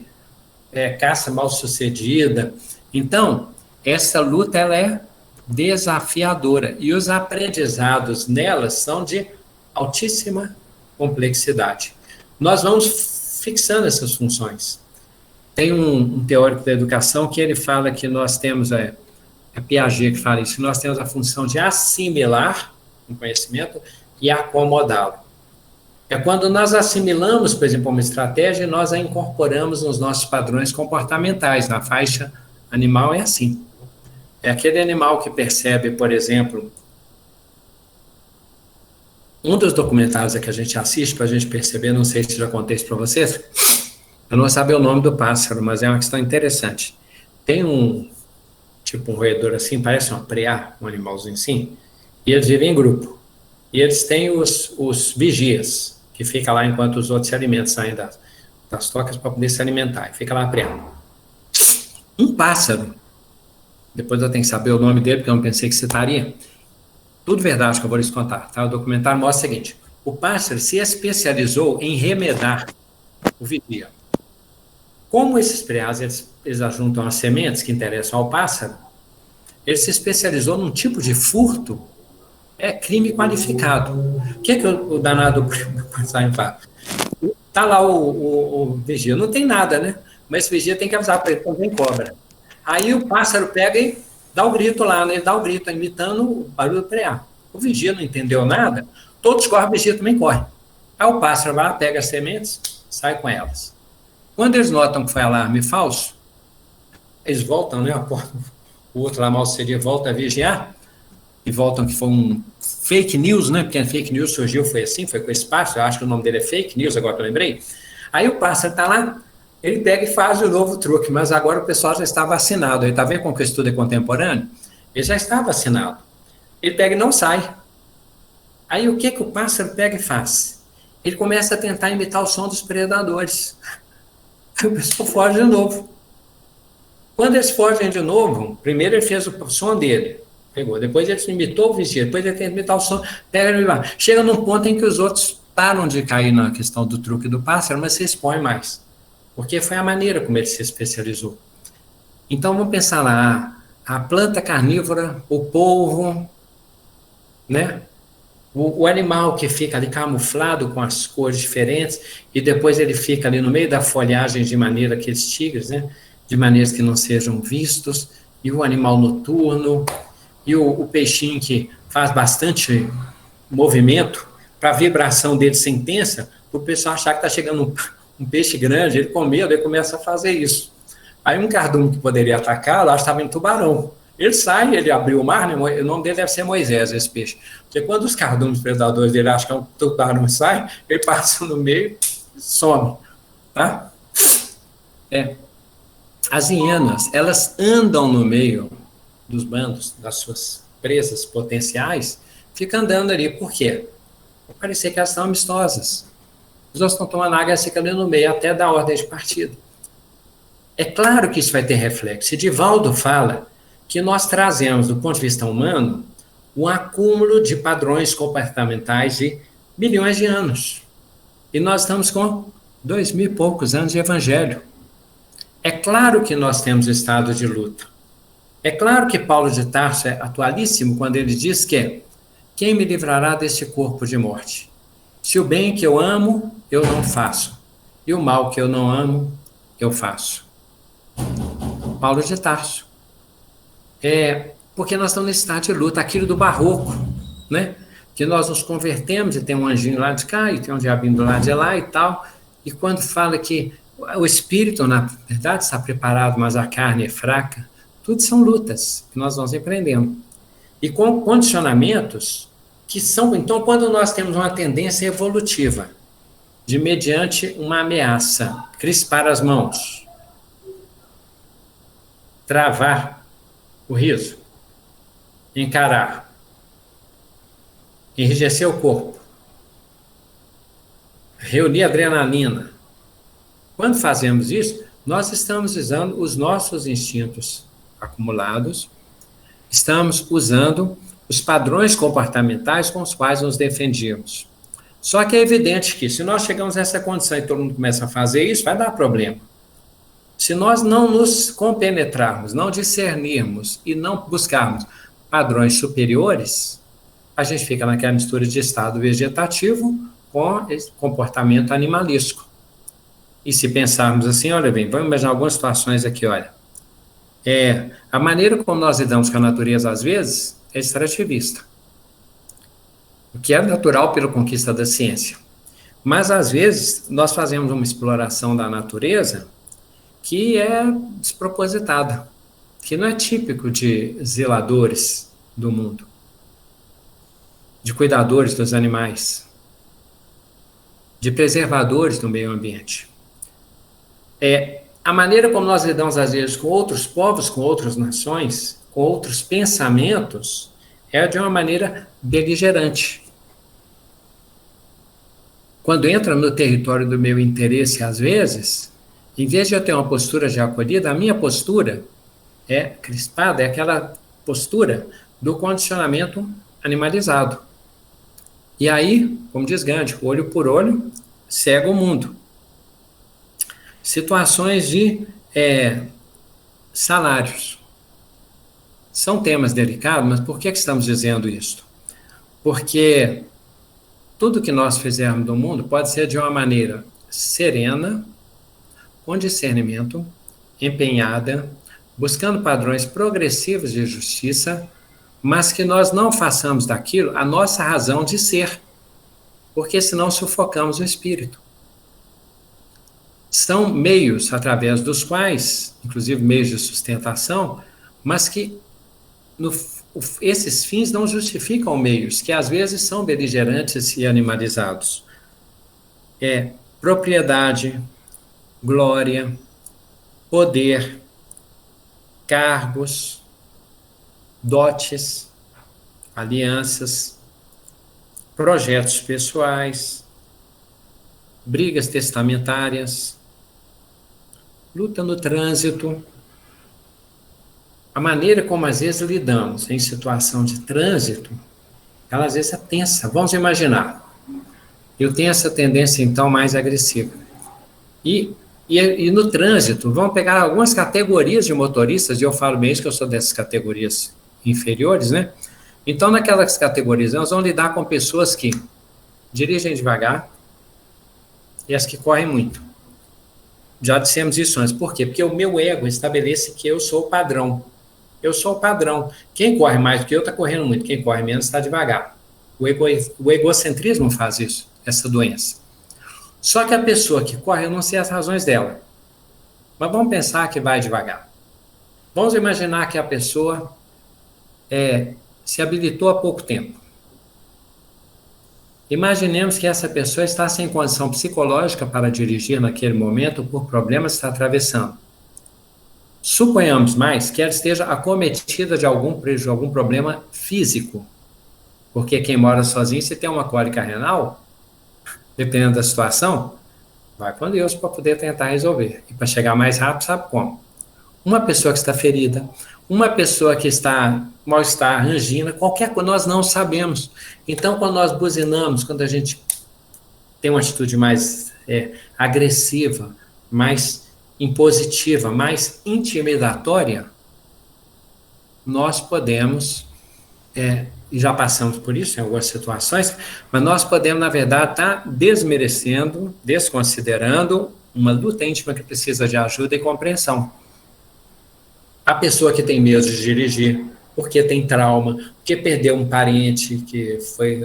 caça mal sucedida. Então, essa luta ela é desafiadora e os aprendizados nelas são de altíssima complexidade. Nós vamos fixando essas funções. Tem um teórico da educação que ele fala que nós temos, é Piaget que fala isso, nós temos a função de assimilar um conhecimento e acomodá-lo. É quando nós assimilamos, por exemplo, uma estratégia, nós a incorporamos nos nossos padrões comportamentais. Na faixa animal é assim. É aquele animal que percebe, por exemplo, um dos documentários que a gente assiste para a gente perceber, não sei se já contei isso para vocês, eu não vou saber o nome do pássaro, mas é uma questão interessante. Tem um roedor assim, parece uma preá, um animalzinho assim, e eles vivem em grupo. E eles têm os vigias, que fica lá enquanto os outros se alimentam, saem das tocas para poder se alimentar, e fica lá preá. Um pássaro, depois eu tenho que saber o nome dele, porque eu não pensei que citaria, tudo verdade que eu vou lhes contar, tá? O documentário mostra o seguinte, o pássaro se especializou em remedar o vigia. Como esses preás, eles ajuntam as sementes que interessam ao pássaro, ele se especializou num tipo de furto, crime qualificado. O que o danado passarinho faz? Tá lá o vigia, não tem nada, né? Mas esse vigia tem que avisar para ele, não tem cobra. Aí o pássaro pega e dá o grito lá, né? Ele dá o grito, imitando o barulho do preá. O vigia não entendeu nada, todos correm, o vigia também corre. Aí o pássaro vai lá, pega as sementes, sai com elas. Quando eles notam que foi alarme falso, eles voltam, né? O outro lá mal seria volta a vigiar, e voltam que foi um fake news, né? Porque a fake news surgiu, foi assim, foi com esse pássaro, eu acho que o nome dele é fake news, agora que eu lembrei. Aí o pássaro tá lá, ele pega e faz o novo truque, mas agora o pessoal já está vacinado. Ele tá vendo como que o estudo é contemporâneo? Ele já está vacinado. Ele pega e não sai. Aí o que o pássaro pega e faz? Ele começa a tentar imitar o som dos predadores. Aí o pessoal foge de novo. Quando eles fogem de novo, primeiro ele fez o som dele, pegou, depois ele imitou o vigia, depois ele tenta imitar o som, chega num ponto em que os outros param de cair na questão do truque do pássaro, mas se expõem mais, porque foi a maneira como ele se especializou. Então vamos pensar lá, a planta carnívora, o polvo, né? O animal que fica ali camuflado com as cores diferentes e depois ele fica ali no meio da folhagem de maneira aqueles tigres, né? De maneiras que não sejam vistos, e o animal noturno, e o peixinho que faz bastante movimento para a vibração dele ser intensa, para o pessoal achar que está chegando um peixe grande, ele com medo, ele começa a fazer isso. Aí um cardume que poderia atacá-lo, acho que estava em tubarão. Ele sai, ele abriu o mar, né? O nome dele deve ser Moisés, esse peixe. Porque quando os cardumes predadores dele acham que é um tubarão e sai, ele passa no meio e some. Tá? As hienas, elas andam no meio dos bandos, das suas presas potenciais, ficam andando ali. Por quê? Para parecer que elas estão amistosas. Os outros estão tomando água, elas ficam ali no meio, até dar ordem de partida. É claro que isso vai ter reflexo. Divaldo fala que nós trazemos, do ponto de vista humano, um acúmulo de padrões comportamentais de milhões de anos. E nós estamos com 2000 e poucos anos de evangelho. É claro que nós temos estado de luta. É claro que Paulo de Tarso é atualíssimo quando ele diz que quem me livrará deste corpo de morte? Se o bem que eu amo, eu não faço, e o mal que eu não amo, eu faço. Paulo de Tarso. Porque nós estamos nesse estado de luta, aquilo do barroco, né? Que nós nos convertemos e tem um anjinho lá de cá e tem um diabinho do lado de lá e tal, e quando fala que o espírito, na verdade, está preparado, mas a carne é fraca, tudo são lutas que nós vamos empreendendo. E com condicionamentos que são, então, quando nós temos uma tendência evolutiva, de mediante uma ameaça, crispar as mãos, travar o riso, encarar, enrijecer o corpo, reunir adrenalina. Quando fazemos isso, nós estamos usando os nossos instintos acumulados, estamos usando os padrões comportamentais com os quais nos defendíamos. Só que é evidente que, se nós chegamos a essa condição e todo mundo começa a fazer isso, vai dar problema. Se nós não nos compenetrarmos, não discernirmos e não buscarmos padrões superiores, a gente fica naquela mistura de estado vegetativo com comportamento animalístico. E se pensarmos assim, olha bem, vamos imaginar algumas situações aqui, olha. A maneira como nós lidamos com a natureza, às vezes, é extrativista. O que é natural pela conquista da ciência. Mas, às vezes, nós fazemos uma exploração da natureza que é despropositada, que não é típico de zeladores do mundo, de cuidadores dos animais, de preservadores do meio ambiente. A maneira como nós lidamos, às vezes, com outros povos, com outras nações, com outros pensamentos, é de uma maneira beligerante. Quando entra no território do meu interesse, às vezes, em vez de eu ter uma postura de acolhida, a minha postura é crispada, é aquela postura do condicionamento animalizado. E aí, como diz Gandhi, olho por olho, cega o mundo. Situações de salários. São temas delicados, mas por que estamos dizendo isso? Porque tudo que nós fizermos do mundo pode ser de uma maneira serena, com discernimento, empenhada, buscando padrões progressivos de justiça, mas que nós não façamos daquilo a nossa razão de ser, porque senão sufocamos o espírito. São meios através dos quais, inclusive meios de sustentação, mas que esses fins não justificam meios, que às vezes são beligerantes e animalizados. Propriedade, glória, poder, cargos, dotes, alianças, projetos pessoais, brigas testamentárias, luta no trânsito. A maneira como às vezes lidamos em situação de trânsito, ela às vezes é tensa. Vamos imaginar, eu tenho essa tendência então mais agressiva. E no trânsito, vamos pegar algumas categorias de motoristas, e eu falo bem isso, que eu sou dessas categorias inferiores, né? Então, naquelas categorias, nós vamos lidar com pessoas que dirigem devagar e as que correm muito. Já dissemos isso antes. Por quê? Porque o meu ego estabelece que eu sou o padrão. Eu sou o padrão. Quem corre mais do que eu está correndo muito. Quem corre menos está devagar. O egocentrismo faz isso, essa doença. Só que a pessoa que corre, eu não sei as razões dela. Mas vamos pensar que vai devagar. Vamos imaginar que a pessoa se habilitou há pouco tempo. Imaginemos que essa pessoa está sem condição psicológica para dirigir naquele momento por problemas que está atravessando. Suponhamos mais que ela esteja acometida de algum problema físico. Porque quem mora sozinho, se tem uma cólica renal, dependendo da situação, vai com Deus para poder tentar resolver. E para chegar mais rápido, sabe como? Uma pessoa que está ferida, uma pessoa que está mal-estar, angina, qualquer coisa, nós não sabemos. Então, quando nós buzinamos, quando a gente tem uma atitude mais agressiva, mais impositiva, mais intimidatória, nós podemos, e já passamos por isso em algumas situações, mas nós podemos, na verdade, estar desmerecendo, desconsiderando uma luta íntima que precisa de ajuda e compreensão. A pessoa que tem medo de dirigir, porque tem trauma, porque perdeu um parente, que foi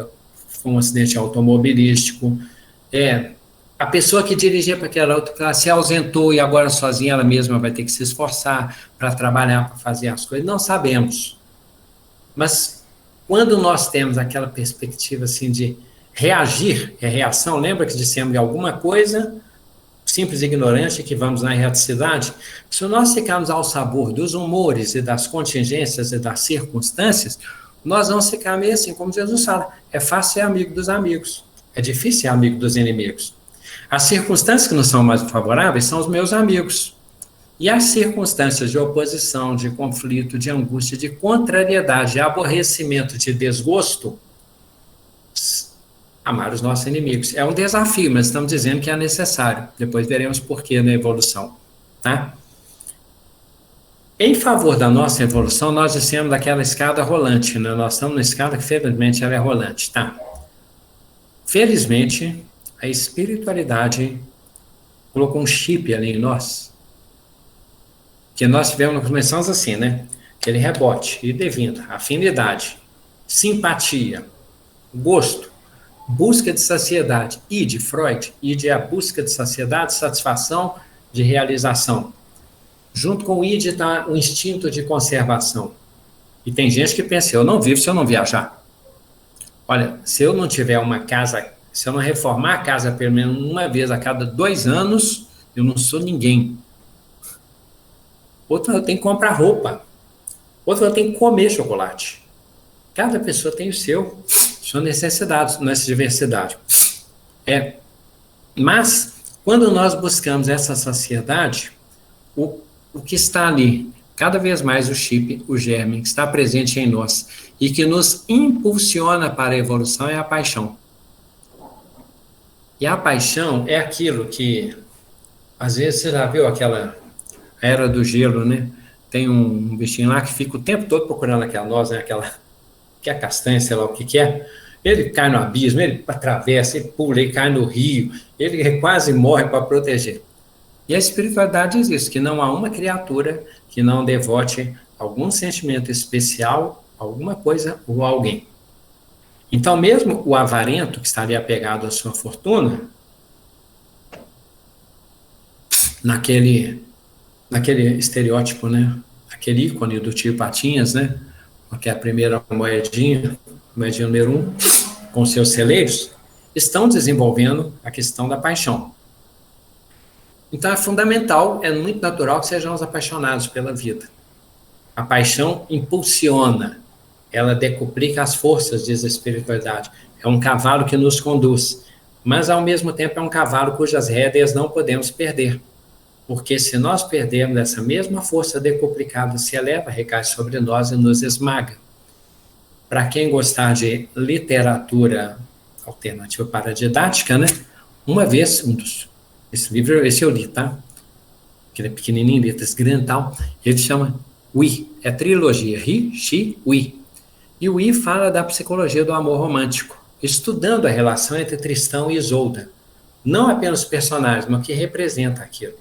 um acidente automobilístico, a pessoa que dirigia para aquela outra classe se ausentou e agora sozinha ela mesma vai ter que se esforçar para trabalhar, para fazer as coisas, não sabemos. Mas quando nós temos aquela perspectiva assim de reagir, reação, lembra que dissemos de alguma coisa simples e ignorante que vamos na erraticidade? Se nós ficarmos ao sabor dos humores e das contingências e das circunstâncias, nós vamos ficar meio assim, como Jesus fala, é fácil ser amigo dos amigos, é difícil ser amigo dos inimigos. As circunstâncias que não são mais favoráveis são os meus amigos. E as circunstâncias de oposição, de conflito, de angústia, de contrariedade, de aborrecimento, de desgosto, amar os nossos inimigos. É um desafio, mas estamos dizendo que é necessário. Depois veremos por que na evolução. Tá? Em favor da nossa evolução, nós dissemos daquela escada rolante, né? Nós estamos numa escada que, felizmente, ela é rolante. Tá? Felizmente, a espiritualidade colocou um chip ali em nós, que nós tivemos, começamos assim, né? Aquele rebote, ida e vinda, afinidade, simpatia, gosto, busca de saciedade. Id, Freud, id é a busca de saciedade, satisfação, de realização. Junto com o id está o instinto de conservação. E tem gente que pensa, eu não vivo se eu não viajar. Olha, se eu não tiver uma casa, se eu não reformar a casa pelo menos uma vez a cada 2 anos, eu não sou ninguém. Outro eu tenho que comprar roupa. Outro eu tenho que comer chocolate. Cada pessoa tem sua necessidade, nossa diversidade. Mas, quando nós buscamos essa saciedade, o que está ali, cada vez mais o chip, o germe, que está presente em nós e que nos impulsiona para a evolução é a paixão. E a paixão é aquilo que, às vezes, você já viu aquela Era do Gelo, né? Tem um bichinho lá que fica o tempo todo procurando aquela noz, né? Aquela que é castanha, sei lá o que é. Ele cai no abismo, ele atravessa, ele pula, ele cai no rio, ele quase morre para proteger. E a espiritualidade diz isso, que não há uma criatura que não devote algum sentimento especial, alguma coisa ou alguém. Então, mesmo o avarento, que estaria apegado à sua fortuna, naquele estereótipo, né? Aquele ícone do tio Patinhas, né? Que é a primeira moedinha número 1, com seus celeiros, estão desenvolvendo a questão da paixão. Então é fundamental, é muito natural que sejamos apaixonados pela vida. A paixão impulsiona, ela decuplica as forças, diz a espiritualidade. É um cavalo que nos conduz, mas ao mesmo tempo é um cavalo cujas rédeas não podemos perder. Porque se nós perdermos essa mesma força decuplicada, se eleva, recai sobre nós e nos esmaga. Para quem gostar de literatura alternativa para a didática, né? Uma vez, esse livro, esse eu li, tá? Que ele é pequenininho, letras grandes e tal. Ele chama Wi, é trilogia, Ri, Xi, Wi. E o Wi fala da psicologia do amor romântico, estudando a relação entre Tristão e Isolda. Não apenas os personagens, mas o que representa aquilo.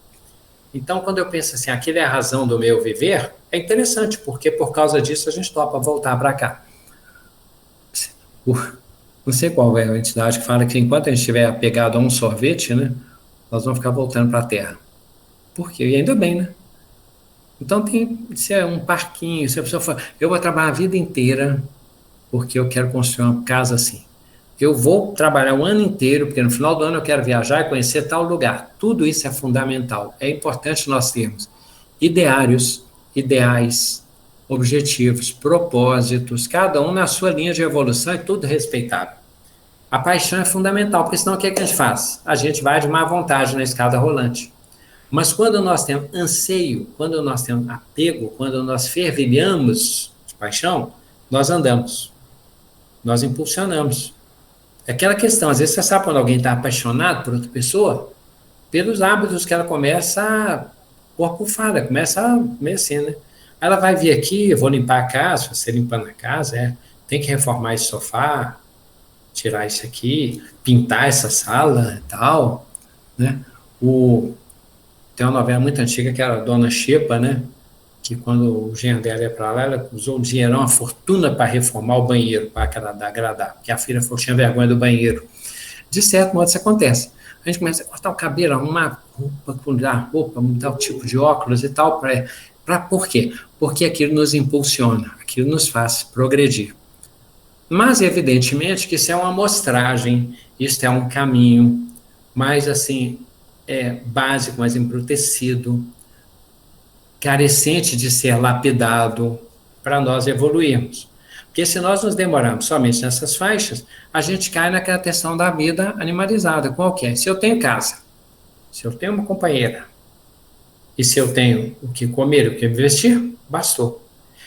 Então, quando eu penso assim, aquilo é a razão do meu viver, é interessante, porque por causa disso a gente topa voltar para cá. Não sei qual é a entidade que fala que enquanto a gente estiver apegado a um sorvete, né, nós vamos ficar voltando para a Terra. Por quê? E ainda bem, né? Então, se é um parquinho, se a pessoa fala, eu vou trabalhar a vida inteira porque eu quero construir uma casa assim. Eu vou trabalhar o ano inteiro, porque no final do ano eu quero viajar e conhecer tal lugar. Tudo isso é fundamental. É importante nós termos ideários, ideais, objetivos, propósitos, cada um na sua linha de evolução e tudo respeitável. A paixão é fundamental, porque senão o que a gente faz? A gente vai de má vontade na escada rolante. Mas quando nós temos anseio, quando nós temos apego, quando nós fervilhamos de paixão, nós andamos, nós impulsionamos. É aquela questão, às vezes você sabe quando alguém está apaixonado por outra pessoa, pelos hábitos que ela começa a corpufar, começa a meio assim, né? Ela vai vir aqui, eu vou limpar a casa, você limpando a casa, tem que reformar esse sofá, tirar isso aqui, pintar essa sala e tal, né? Tem uma novela muito antiga que era a Dona Xepa, né? Que quando o genro dela ia para lá, ela usou um dinheirão, uma fortuna para reformar o banheiro, para agradar, porque a filha falou que tinha vergonha do banheiro. De certo modo, isso acontece. A gente começa a cortar o cabelo, arrumar roupa, mudar o tipo de óculos e tal, por quê? Porque aquilo nos impulsiona, aquilo nos faz progredir. Mas, evidentemente, que isso é uma amostragem, isso é um caminho mais, assim, básico, mais embrutecido, carecente de ser lapidado para nós evoluirmos. Porque se nós nos demorarmos somente nessas faixas, a gente cai naquela questão da vida animalizada, qual que é? Se eu tenho casa, se eu tenho uma companheira, e se eu tenho o que comer, o que vestir, bastou.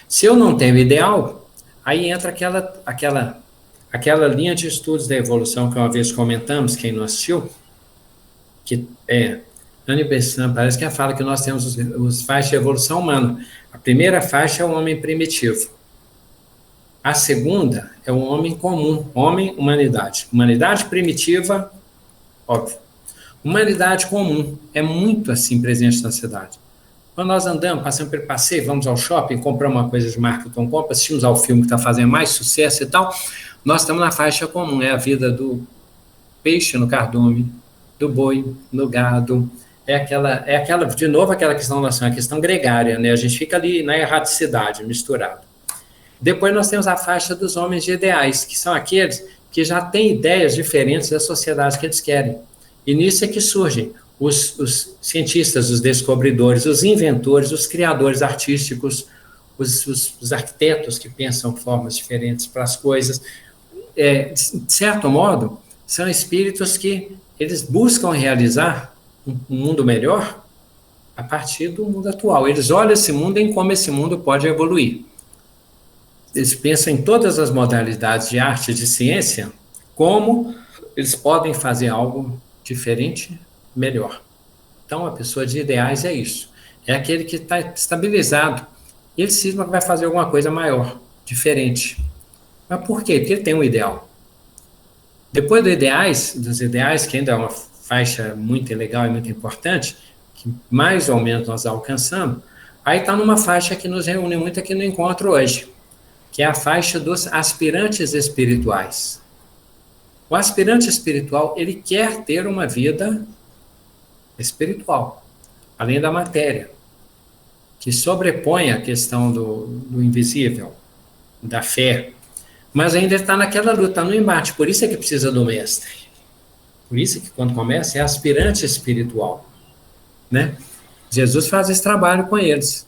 Se eu não tenho ideal, aí entra aquela linha de estudos da evolução que uma vez comentamos, quem não assistiu, que Annie Besant, parece que ela fala que nós temos os faixas de evolução humana. A primeira faixa é o homem primitivo. A segunda é o homem comum, homem-humanidade. Humanidade primitiva, óbvio. Humanidade comum é muito assim presente na cidade. Quando nós andamos, passamos pelo passeio, vamos ao shopping, compramos uma coisa de marca Tom Compra, assistimos ao filme que está fazendo mais sucesso e tal, nós estamos na faixa comum, é a vida do peixe no cardume, do boi no gado, de novo, aquela questão da nação, a questão gregária, né? A gente fica ali na erraticidade, misturado. Depois nós temos a faixa dos homens de ideais, que são aqueles que já têm ideias diferentes da sociedade que eles querem. E nisso é que surgem os cientistas, os descobridores, os inventores, os criadores artísticos, os arquitetos que pensam formas diferentes para as coisas. De certo modo, são espíritos que eles buscam realizar um mundo melhor a partir do mundo atual. Eles olham esse mundo em como esse mundo pode evoluir. Eles pensam em todas as modalidades de arte e de ciência, como eles podem fazer algo diferente, melhor. Então, a pessoa de ideais é isso. É aquele que está estabilizado. Ele cisma que vai fazer alguma coisa maior, diferente. Mas por quê? Porque ele tem um ideal. Depois dos ideais, que ainda é uma faixa muito legal e muito importante, que mais ou menos nós alcançamos, aí está numa faixa que nos reúne muito aqui no encontro hoje, que é a faixa dos aspirantes espirituais. O aspirante espiritual, ele quer ter uma vida espiritual, além da matéria, que sobrepõe a questão do invisível, da fé, mas ainda está naquela luta, está no embate, por isso é que precisa do mestre. Por isso que quando começa é aspirante espiritual, né? Jesus faz esse trabalho com eles.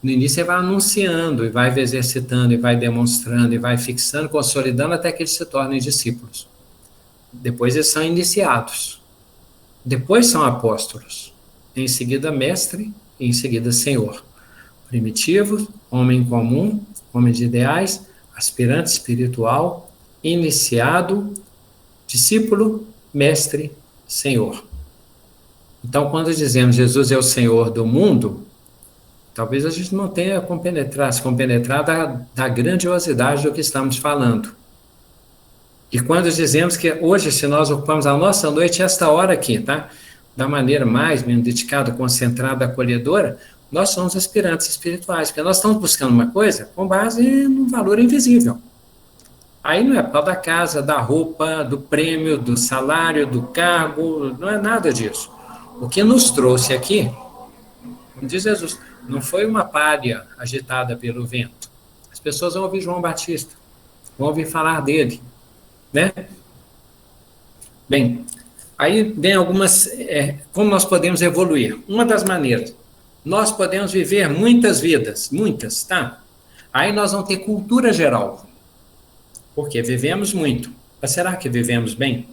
No início ele vai anunciando, e vai exercitando, e vai demonstrando, e vai fixando, consolidando até que eles se tornem discípulos. Depois eles são iniciados. Depois são apóstolos. Em seguida mestre, e em seguida senhor. Primitivo, homem comum, homem de ideais, aspirante espiritual, iniciado, discípulo, mestre, senhor. Então, quando dizemos Jesus é o Senhor do mundo, talvez a gente não tenha se compenetrado da grandiosidade do que estamos falando. E quando dizemos que hoje, se nós ocupamos a nossa noite, esta hora aqui, tá? Da maneira mais bem dedicada, concentrada, acolhedora, nós somos aspirantes espirituais, porque nós estamos buscando uma coisa com base no valor invisível. Aí não é por causa da casa, da roupa, do prêmio, do salário, do cargo, não é nada disso. O que nos trouxe aqui, como diz Jesus, não foi uma palha agitada pelo vento. As pessoas vão ouvir João Batista, vão ouvir falar dele, né? Bem, aí vem algumas, como nós podemos evoluir. Uma das maneiras, nós podemos viver muitas vidas, muitas, tá? Aí nós vamos ter cultura geral, porque vivemos muito. Mas será que vivemos bem?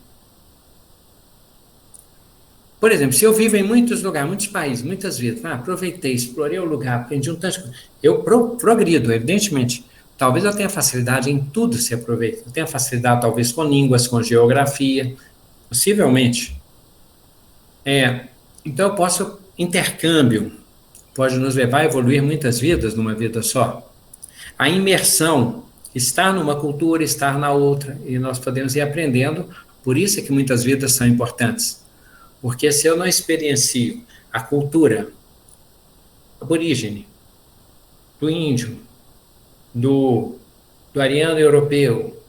Por exemplo, se eu vivo em muitos lugares, muitos países, muitas vidas, aproveitei, explorei o lugar, aprendi um tanto de coisa, eu progrido, evidentemente. Talvez eu tenha facilidade em tudo se aproveita. Eu tenha facilidade, talvez, com línguas, com geografia, possivelmente. Então, eu posso, intercâmbio, pode nos levar a evoluir muitas vidas numa vida só. A imersão, estar numa cultura, estar na outra, e nós podemos ir aprendendo, por isso é que muitas vidas são importantes. Porque se eu não experiencio a cultura aborígene, do índio, do ariano europeu,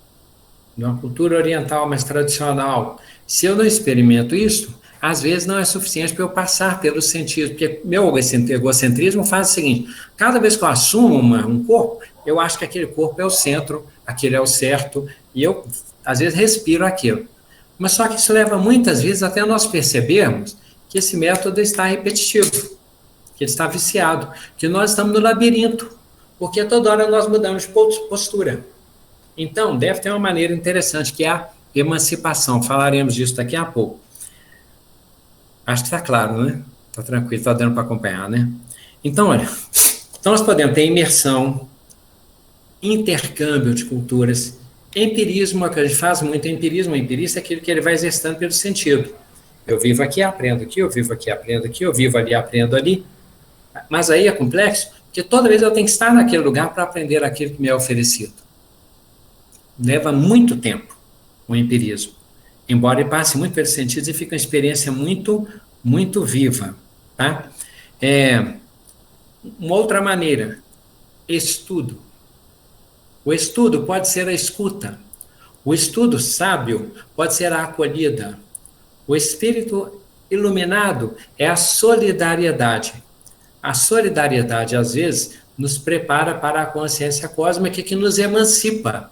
de uma cultura oriental mais tradicional, se eu não experimento isso, às vezes não é suficiente para eu passar pelos sentidos, porque meu egocentrismo faz o seguinte, cada vez que eu assumo um corpo, eu acho que aquele corpo é o centro, aquele é o certo, e eu, às vezes, respiro aquilo. Mas só que isso leva muitas vezes até nós percebermos que esse método está repetitivo, que ele está viciado, que nós estamos no labirinto, porque toda hora nós mudamos de postura. Então, deve ter uma maneira interessante, que é a emancipação. Falaremos disso daqui a pouco. Acho que está claro, né? Tá tranquilo, tá dando para acompanhar, né? Então, olha, então nós podemos ter imersão, intercâmbio de culturas, empirismo, é que a gente faz muito empirismo. O empirista é aquilo que ele vai exercitando pelo sentido. Eu vivo aqui, aprendo aqui, eu vivo aqui, aprendo aqui, eu vivo ali, aprendo ali. Mas aí é complexo, porque toda vez eu tenho que estar naquele lugar para aprender aquilo que me é oferecido. Leva muito tempo o empirismo, embora ele passe muito pelos sentidos e fique uma experiência muito, muito viva, tá? Uma outra maneira, estudo. O estudo pode ser a escuta. O estudo sábio pode ser a acolhida. O espírito iluminado é a solidariedade. A solidariedade, às vezes, nos prepara para a consciência cósmica que nos emancipa.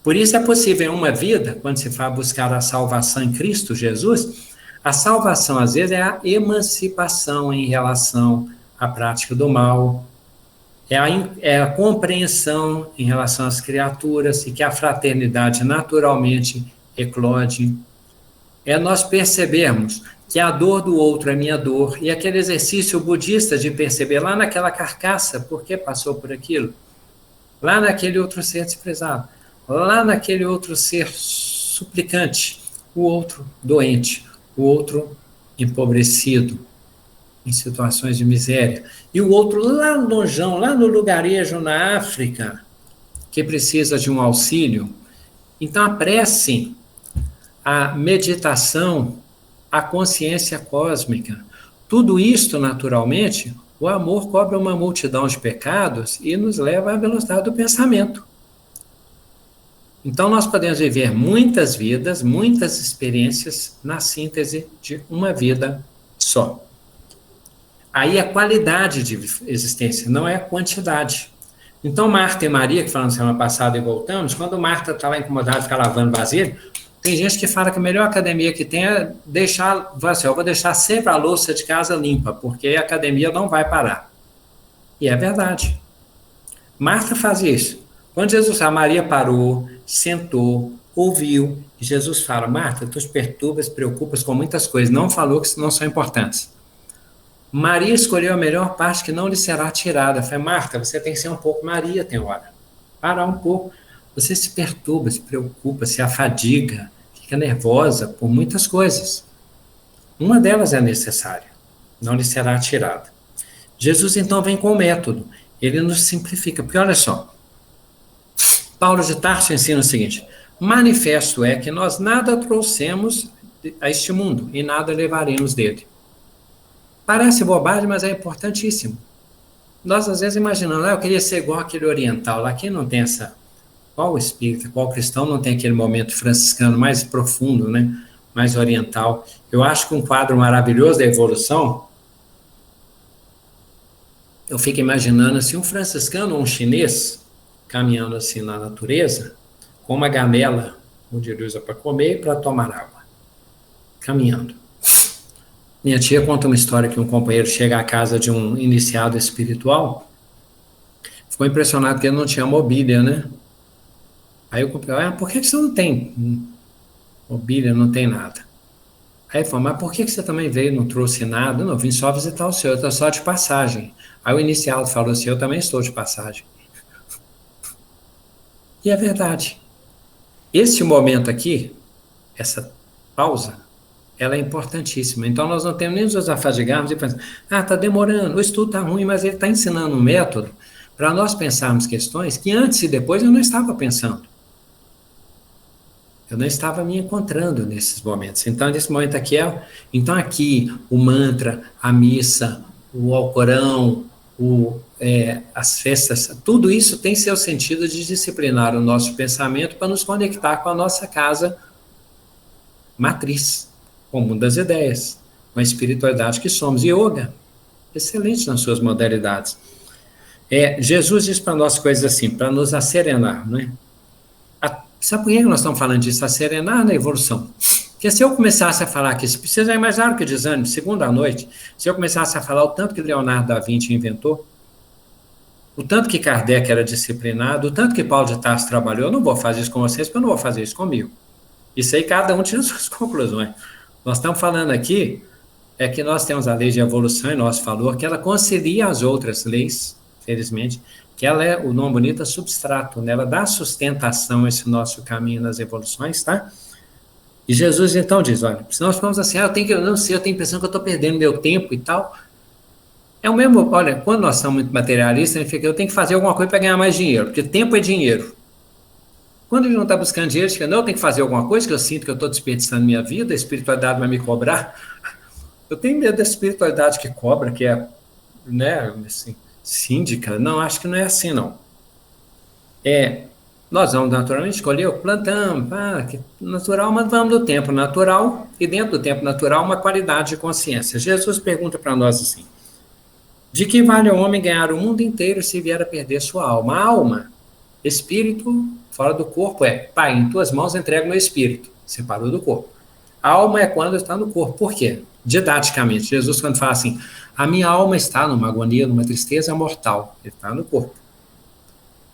Por isso é possível em uma vida, quando se vai buscar a salvação em Cristo Jesus, a salvação, às vezes, é a emancipação em relação à prática do mal, é a compreensão em relação às criaturas e que a fraternidade naturalmente eclode. É nós percebermos que a dor do outro é minha dor, e aquele exercício budista de perceber lá naquela carcaça, por que passou por aquilo? Lá naquele outro ser desprezado, lá naquele outro ser suplicante, o outro doente, o outro empobrecido, em situações de miséria, e o outro lá longeão, lá no lugarejo na África, que precisa de um auxílio. Então a prece, a meditação, a consciência cósmica, tudo isto naturalmente, o amor cobre uma multidão de pecados e nos leva à velocidade do pensamento. Então nós podemos viver muitas vidas, muitas experiências na síntese de uma vida só. Aí a qualidade de existência, não é a quantidade. Então Marta e Maria, que falamos semana passada e voltamos, quando Marta está lá incomodada de ficar lavando vasilha, tem gente que fala que a melhor academia que tem é deixar, assim, eu vou deixar sempre a louça de casa limpa, porque a academia não vai parar. E é verdade. Marta faz isso. Quando Jesus fala, Maria parou, sentou, ouviu, e Jesus fala, Marta, tu te perturbas, preocupas com muitas coisas, não falou que não são importantes. Maria escolheu a melhor parte que não lhe será tirada. Falei, Marta, você tem que ser um pouco Maria, tem hora. Parar um pouco. Você se perturba, se preocupa, se afadiga, fica nervosa por muitas coisas. Uma delas é necessária, não lhe será tirada. Jesus, então, vem com o método. Ele nos simplifica. Porque, olha só, Paulo de Tarso ensina o seguinte, manifesto é que nós nada trouxemos a este mundo e nada levaremos dele. Parece bobagem, mas é importantíssimo. Nós, às vezes, imaginamos, eu queria ser igual aquele oriental lá, quem não tem essa... Qual espírita, qual cristão não tem aquele momento franciscano mais profundo, né? Mais oriental? Eu acho que um quadro maravilhoso da evolução, eu fico imaginando assim, um franciscano ou um chinês caminhando assim na natureza, com uma gamela, onde ele usa para comer e para tomar água. Caminhando. Minha tia conta uma história que um companheiro chega à casa de um iniciado espiritual, ficou impressionado que ele não tinha mobília, né? Aí o companheiro, por que você não tem mobília, não tem nada? Aí ele falou, mas por que você também veio, não trouxe nada? Não, vim só visitar o senhor, eu estou só de passagem. Aí o iniciado falou assim, eu também estou de passagem. E é verdade. Esse momento aqui, essa pausa, ela é importantíssima. Então, nós não temos nem nos afadigarmos e pensar, está demorando, o estudo está ruim, mas ele está ensinando um método para nós pensarmos questões que antes e depois eu não estava pensando. Eu não estava me encontrando nesses momentos. Então, nesse momento aqui então aqui, o mantra, a missa, o Alcorão, as festas, tudo isso tem seu sentido de disciplinar o nosso pensamento para nos conectar com a nossa casa matriz, com o mundo das ideias, com a espiritualidade que somos. Yoga, excelente nas suas modalidades. Jesus diz para nós coisas assim, para nos acerenar, né? Sabe por que nós estamos falando disso? Acerenar na evolução. Porque se eu começasse a falar que, vocês já imaginaram que desânimo, segunda noite, se eu começasse a falar o tanto que Leonardo da Vinci inventou, o tanto que Kardec era disciplinado, o tanto que Paulo de Tarso trabalhou, eu não vou fazer isso com vocês, porque eu não vou fazer isso comigo. Isso aí cada um tira suas conclusões. Nós estamos falando aqui é que nós temos a lei de evolução em nosso favor, que ela concilia as outras leis, felizmente, que ela é, o nome bonito, é substrato, né? Ela dá sustentação a esse nosso caminho nas evoluções, tá? E Jesus então diz, olha, se nós ficamos assim, eu não sei, eu tenho a impressão que eu estou perdendo meu tempo e tal. É o mesmo, olha, quando nós somos muito materialistas, a gente fica, eu tenho que fazer alguma coisa para ganhar mais dinheiro, porque tempo é dinheiro. Quando a gente não está buscando dinheiro, a gente fica, não, eu tenho que fazer alguma coisa, que eu sinto que eu estou desperdiçando minha vida, a espiritualidade vai me cobrar. Eu tenho medo da espiritualidade que cobra, que é, né, assim, síndica. Não, acho que não é assim, não. Nós vamos naturalmente escolher, plantamos, que natural, mas vamos do tempo natural, e dentro do tempo natural, uma qualidade de consciência. Jesus pergunta para nós assim, de que vale ao homem ganhar o mundo inteiro se vier a perder sua alma? A alma, espírito fora do corpo, Pai, em tuas mãos entrego meu espírito, separado do corpo. A alma é quando está no corpo. Por quê? Didaticamente, Jesus quando fala assim, a minha alma está numa agonia, numa tristeza mortal, ele está no corpo.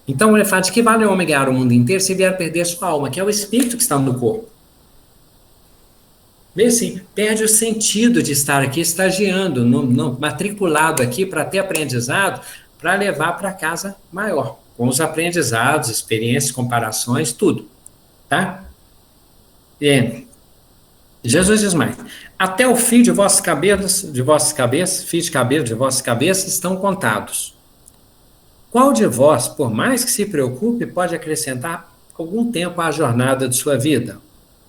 Então ele fala, de que vale o homem ganhar o mundo inteiro se vier a perder a sua alma, que é o espírito que está no corpo. Vê assim, perde o sentido de estar aqui estagiando, matriculado aqui para ter aprendizado, para levar para casa maior, com os aprendizados, experiências, comparações, tudo, tá? Jesus diz mais, até o fio de vossas cabeças, fio de cabelo de vossas cabeças estão contados. Qual de vós, por mais que se preocupe, pode acrescentar algum tempo à jornada de sua vida,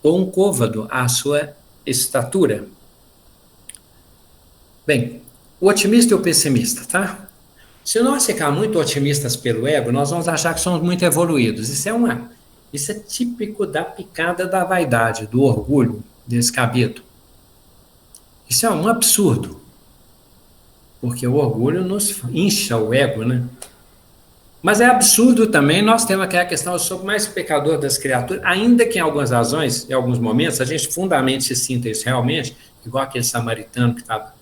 ou um côvado à sua estatura? Bem, o otimista e o pessimista, tá? Se nós ficarmos muito otimistas pelo ego, nós vamos achar que somos muito evoluídos. Isso é típico da picada da vaidade, do orgulho descabido. Isso é um absurdo, porque o orgulho nos incha o ego, né? Mas é absurdo também nós temos aquela questão, eu sou o mais pecador das criaturas, ainda que em algumas razões, em alguns momentos, a gente fundamente se sinta isso realmente, igual aquele samaritano que estava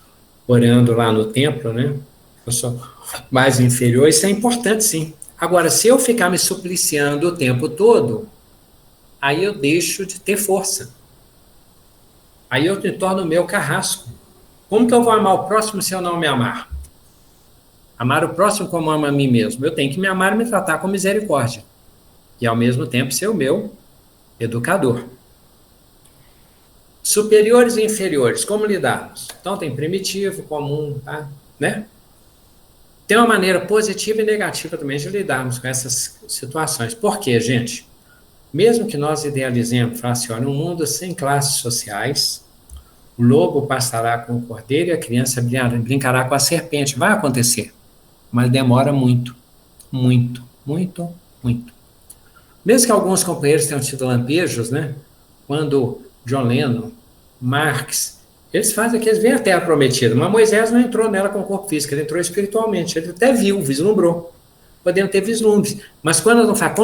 orando lá no templo, né? Eu sou mais inferior, isso é importante sim. Agora, se eu ficar me supliciando o tempo todo, aí eu deixo de ter força. Aí eu me torno o meu carrasco. Como que eu vou amar o próximo se eu não me amar? Amar o próximo como amo a mim mesmo. Eu tenho que me amar e me tratar com misericórdia. E, ao mesmo tempo, ser o meu educador. Superiores e inferiores, como lidarmos? Então, tem primitivo, comum, tá? Né? Tem uma maneira positiva e negativa também de lidarmos com essas situações. Por quê, gente? Mesmo que nós idealizemos, assim, olha, um mundo sem classes sociais, o lobo passará com o cordeiro e a criança brincará com a serpente. Vai acontecer. Mas demora muito, muito, muito, muito. Mesmo que alguns companheiros tenham tido lampejos, né? Quando John Lennon, Marx, eles fazem que eles veem a Terra Prometida, mas Moisés não entrou nela com o corpo físico, ele entrou espiritualmente, ele até viu, vislumbrou. Podemos ter vislumbres, mas como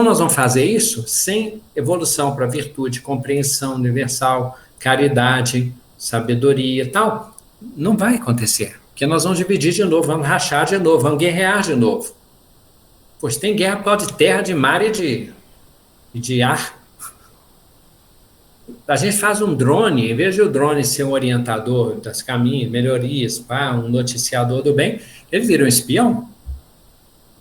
nós vamos fazer isso? Sem evolução para virtude, compreensão universal, caridade, sabedoria e tal, não vai acontecer. Porque nós vamos dividir de novo, vamos rachar de novo, vamos guerrear de novo. Pois tem guerra por causa de terra, de mar e de ar. A gente faz um drone, em vez de o drone ser um orientador das caminhos, melhorias, um noticiador do bem, ele vira um espião.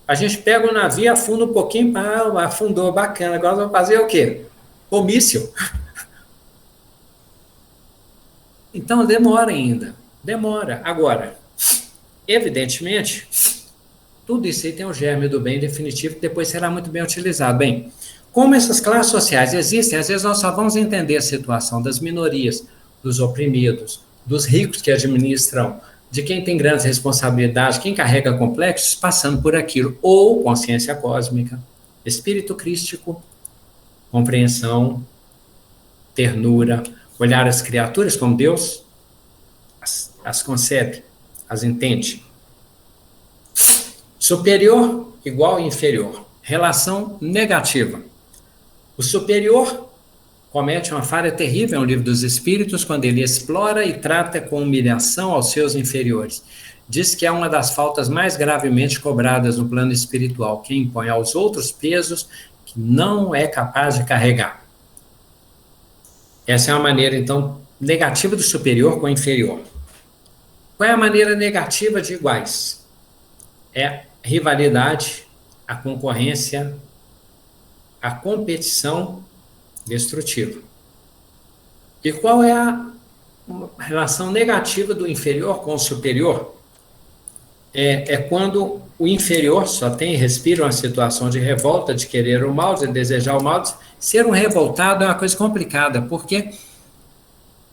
A gente pega o navio, afunda um pouquinho, afundou, bacana, agora vamos fazer o quê? O míssil. Então demora ainda, demora. Agora, evidentemente, tudo isso aí tem um germe do bem definitivo que depois será muito bem utilizado. Bem, como essas classes sociais existem, às vezes nós só vamos entender a situação das minorias, dos oprimidos, dos ricos que administram, de quem tem grandes responsabilidades, quem carrega complexos, passando por aquilo, ou consciência cósmica, espírito crístico, compreensão, ternura, olhar as criaturas como Deus as concebe, as entende. Superior igual e inferior. Relação negativa. O superior comete uma falha terrível no Livro dos Espíritos quando ele explora e trata com humilhação aos seus inferiores. Diz que é uma das faltas mais gravemente cobradas no plano espiritual, que impõe aos outros pesos que não é capaz de carregar. Essa é uma maneira, então, negativa do superior com o inferior. Qual é a maneira negativa de iguais? É a rivalidade, a concorrência, a competição destrutiva. E qual é a relação negativa do inferior com o superior? É quando o inferior só tem e respira uma situação de revolta, de querer o mal, de desejar o mal. Ser um revoltado é uma coisa complicada, porque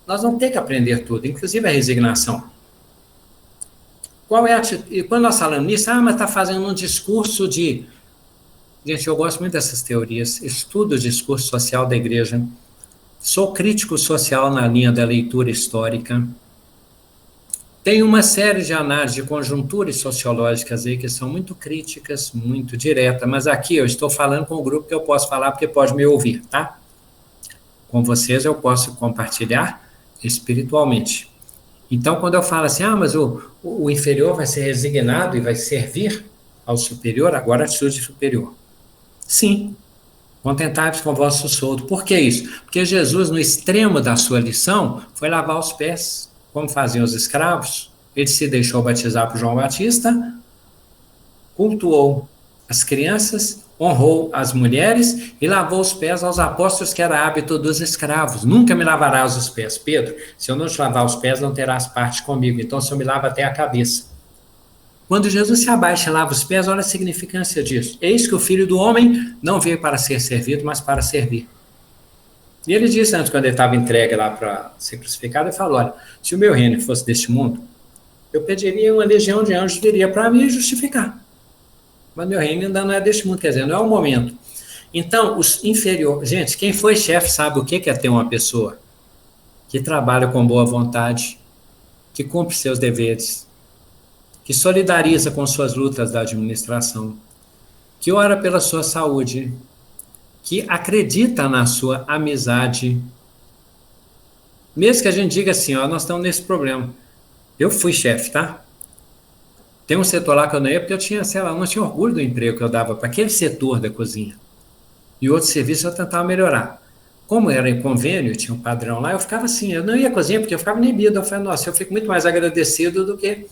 nós vamos ter que aprender tudo, inclusive a resignação. Qual é a atitude? E quando nós falamos nisso, mas está fazendo um discurso de... Gente, eu gosto muito dessas teorias, estudo o discurso social da igreja, sou crítico social na linha da leitura histórica, tem uma série de análises de conjunturas sociológicas aí que são muito críticas, muito diretas, mas aqui eu estou falando com o grupo que eu posso falar porque pode me ouvir, tá? Com vocês eu posso compartilhar espiritualmente. Então, quando eu falo assim, mas o inferior vai ser resignado e vai servir ao superior, agora a atitude superior. Sim, contentai-vos com o vosso soldo. Por que isso? Porque Jesus, no extremo da sua lição, foi lavar os pés, como faziam os escravos. Ele se deixou batizar por João Batista, cultuou as crianças, honrou as mulheres e lavou os pés aos apóstolos, que era hábito dos escravos. Nunca me lavarás os pés, Pedro. Se eu não te lavar os pés, não terás parte comigo. Então, se eu me lavo até a cabeça. Quando Jesus se abaixa e lava os pés, olha a significância disso. Eis que o Filho do Homem não veio para ser servido, mas para servir. E ele disse antes, quando ele estava entregue lá para ser crucificado, ele falou, olha, se o meu reino fosse deste mundo, eu pediria uma legião de anjos, viria para mim justificar. Mas meu reino ainda não é deste mundo, quer dizer, não é o momento. Então, os inferiores... Gente, quem foi chefe sabe o que é ter uma pessoa que trabalha com boa vontade, que cumpre seus deveres, que solidariza com suas lutas da administração, que ora pela sua saúde, que acredita na sua amizade. Mesmo que a gente diga assim, nós estamos nesse problema. Eu fui chefe, tá? Tem um setor lá que eu não ia, porque eu tinha, não tinha orgulho do emprego que eu dava para aquele setor da cozinha. E outro serviço eu tentava melhorar. Como era em convênio, tinha um padrão lá, eu ficava assim, eu não ia à cozinha porque eu ficava inibido. Eu falei, nossa, eu fico muito mais agradecido do que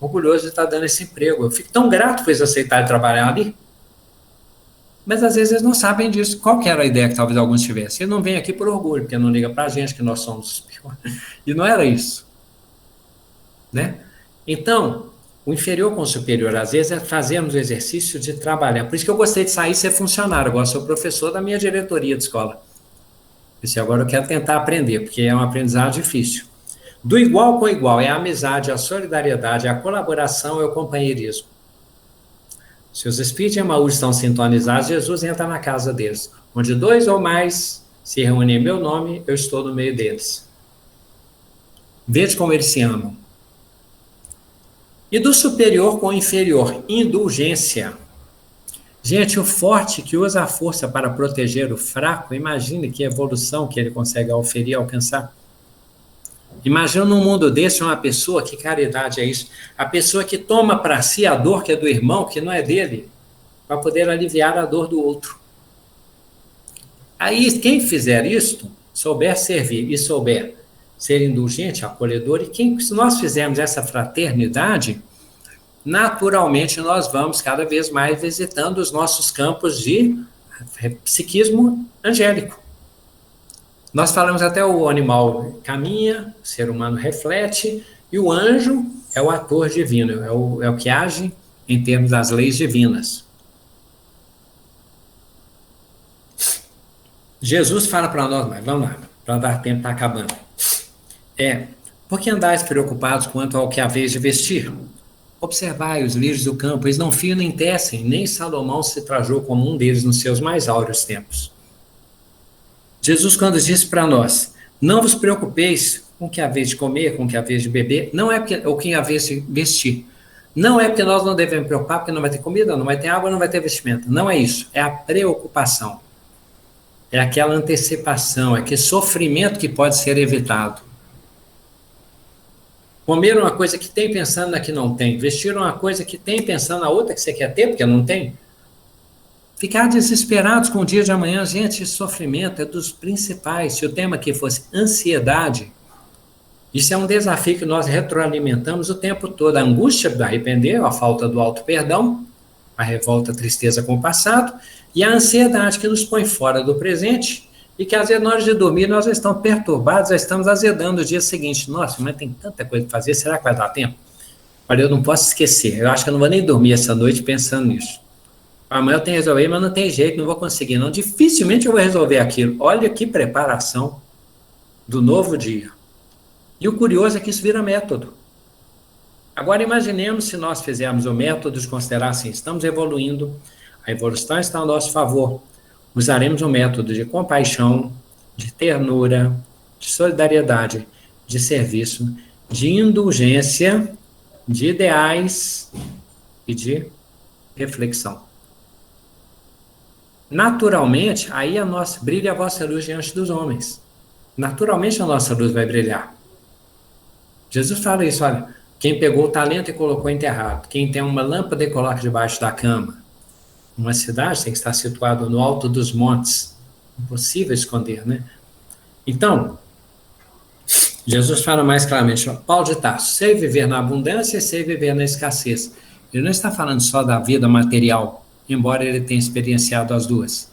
orgulhoso de estar dando esse emprego. Eu fico tão grato por eles aceitarem trabalhar ali. Mas às vezes eles não sabem disso. Qual que era a ideia que talvez alguns tivessem? Ele não vem aqui por orgulho, porque não liga para a gente que nós somos piores. E não era isso. Né? Então, o inferior com o superior, às vezes, é fazermos o exercício de trabalhar. Por isso que eu gostei de sair e ser funcionário. Agora sou professor da minha diretoria de escola. Isso agora eu quero tentar aprender, porque é um aprendizado difícil. Do igual com igual, é a amizade, a solidariedade, a colaboração e o companheirismo. Se os espíritos de Emaús estão sintonizados, Jesus entra na casa deles. Onde 2 ou mais se reúnem em meu nome, eu estou no meio deles. Veja como eles se amam. E do superior com o inferior, indulgência. Gente, o forte que usa a força para proteger o fraco, imagine que evolução que ele consegue oferir, alcançar. Imagina num mundo desse uma pessoa, que caridade é isso? A pessoa que toma para si a dor que é do irmão, que não é dele, para poder aliviar a dor do outro. Aí, quem fizer isto, souber servir e souber ser indulgente, acolhedor, e se nós fizermos essa fraternidade, naturalmente nós vamos cada vez mais visitando os nossos campos de psiquismo angélico. Nós falamos até o animal caminha, o ser humano reflete, e o anjo é o ator divino, é o que age em termos das leis divinas. Jesus fala para nós, mas vamos lá, para dar tempo, está acabando. Por que andais preocupados quanto ao que haveis de vestir? Observai os lírios do campo, eles não fiam nem tecem, nem Salomão se trajou como um deles nos seus mais áureos tempos. Jesus, quando disse para nós, não vos preocupeis com o que haveis de comer, com o que haveis de beber, não é porque, ou que haveis de vestir. Não é porque nós não devemos preocupar, porque não vai ter comida, não vai ter água, não vai ter vestimento. Não é isso, é a preocupação. É aquela antecipação, é aquele sofrimento que pode ser evitado. Comer uma coisa que tem pensando na que não tem. Vestir uma coisa que tem pensando na outra que você quer ter, porque não tem. Ficar desesperados com o dia de amanhã, gente, esse sofrimento é dos principais. Se o tema aqui fosse ansiedade, Isso é um desafio que nós retroalimentamos o tempo todo. A angústia do arrepender, a falta do auto-perdão, a revolta, a tristeza com o passado, e a ansiedade que nos põe fora do presente, e que às vezes na hora de dormir nós já estamos perturbados, já estamos azedando o dia seguinte. Nossa, mas tem tanta coisa para fazer, será que vai dar tempo? Olha, eu não posso esquecer, eu acho que eu não vou nem dormir essa noite pensando nisso. Amanhã eu tenho que resolver, mas não tem jeito, não vou conseguir, não. Dificilmente eu vou resolver aquilo. Olha que preparação do novo dia. E o curioso é que isso vira método. Agora imaginemos se nós fizermos o método de considerar assim, estamos evoluindo, a evolução está ao nosso favor. Usaremos um método de compaixão, de ternura, de solidariedade, de serviço, de indulgência, de ideais e de reflexão. Naturalmente, aí brilha a vossa luz diante dos homens. Naturalmente a nossa luz vai brilhar. Jesus fala isso, olha, quem pegou o talento e colocou enterrado, quem tem uma lâmpada e coloca debaixo da cama. Uma cidade tem que estar situada no alto dos montes. Impossível esconder, né? Então, Jesus fala mais claramente, Paulo de Tarso, sei viver na abundância e sei viver na escassez. Ele não está falando só da vida material, embora ele tenha experienciado as duas.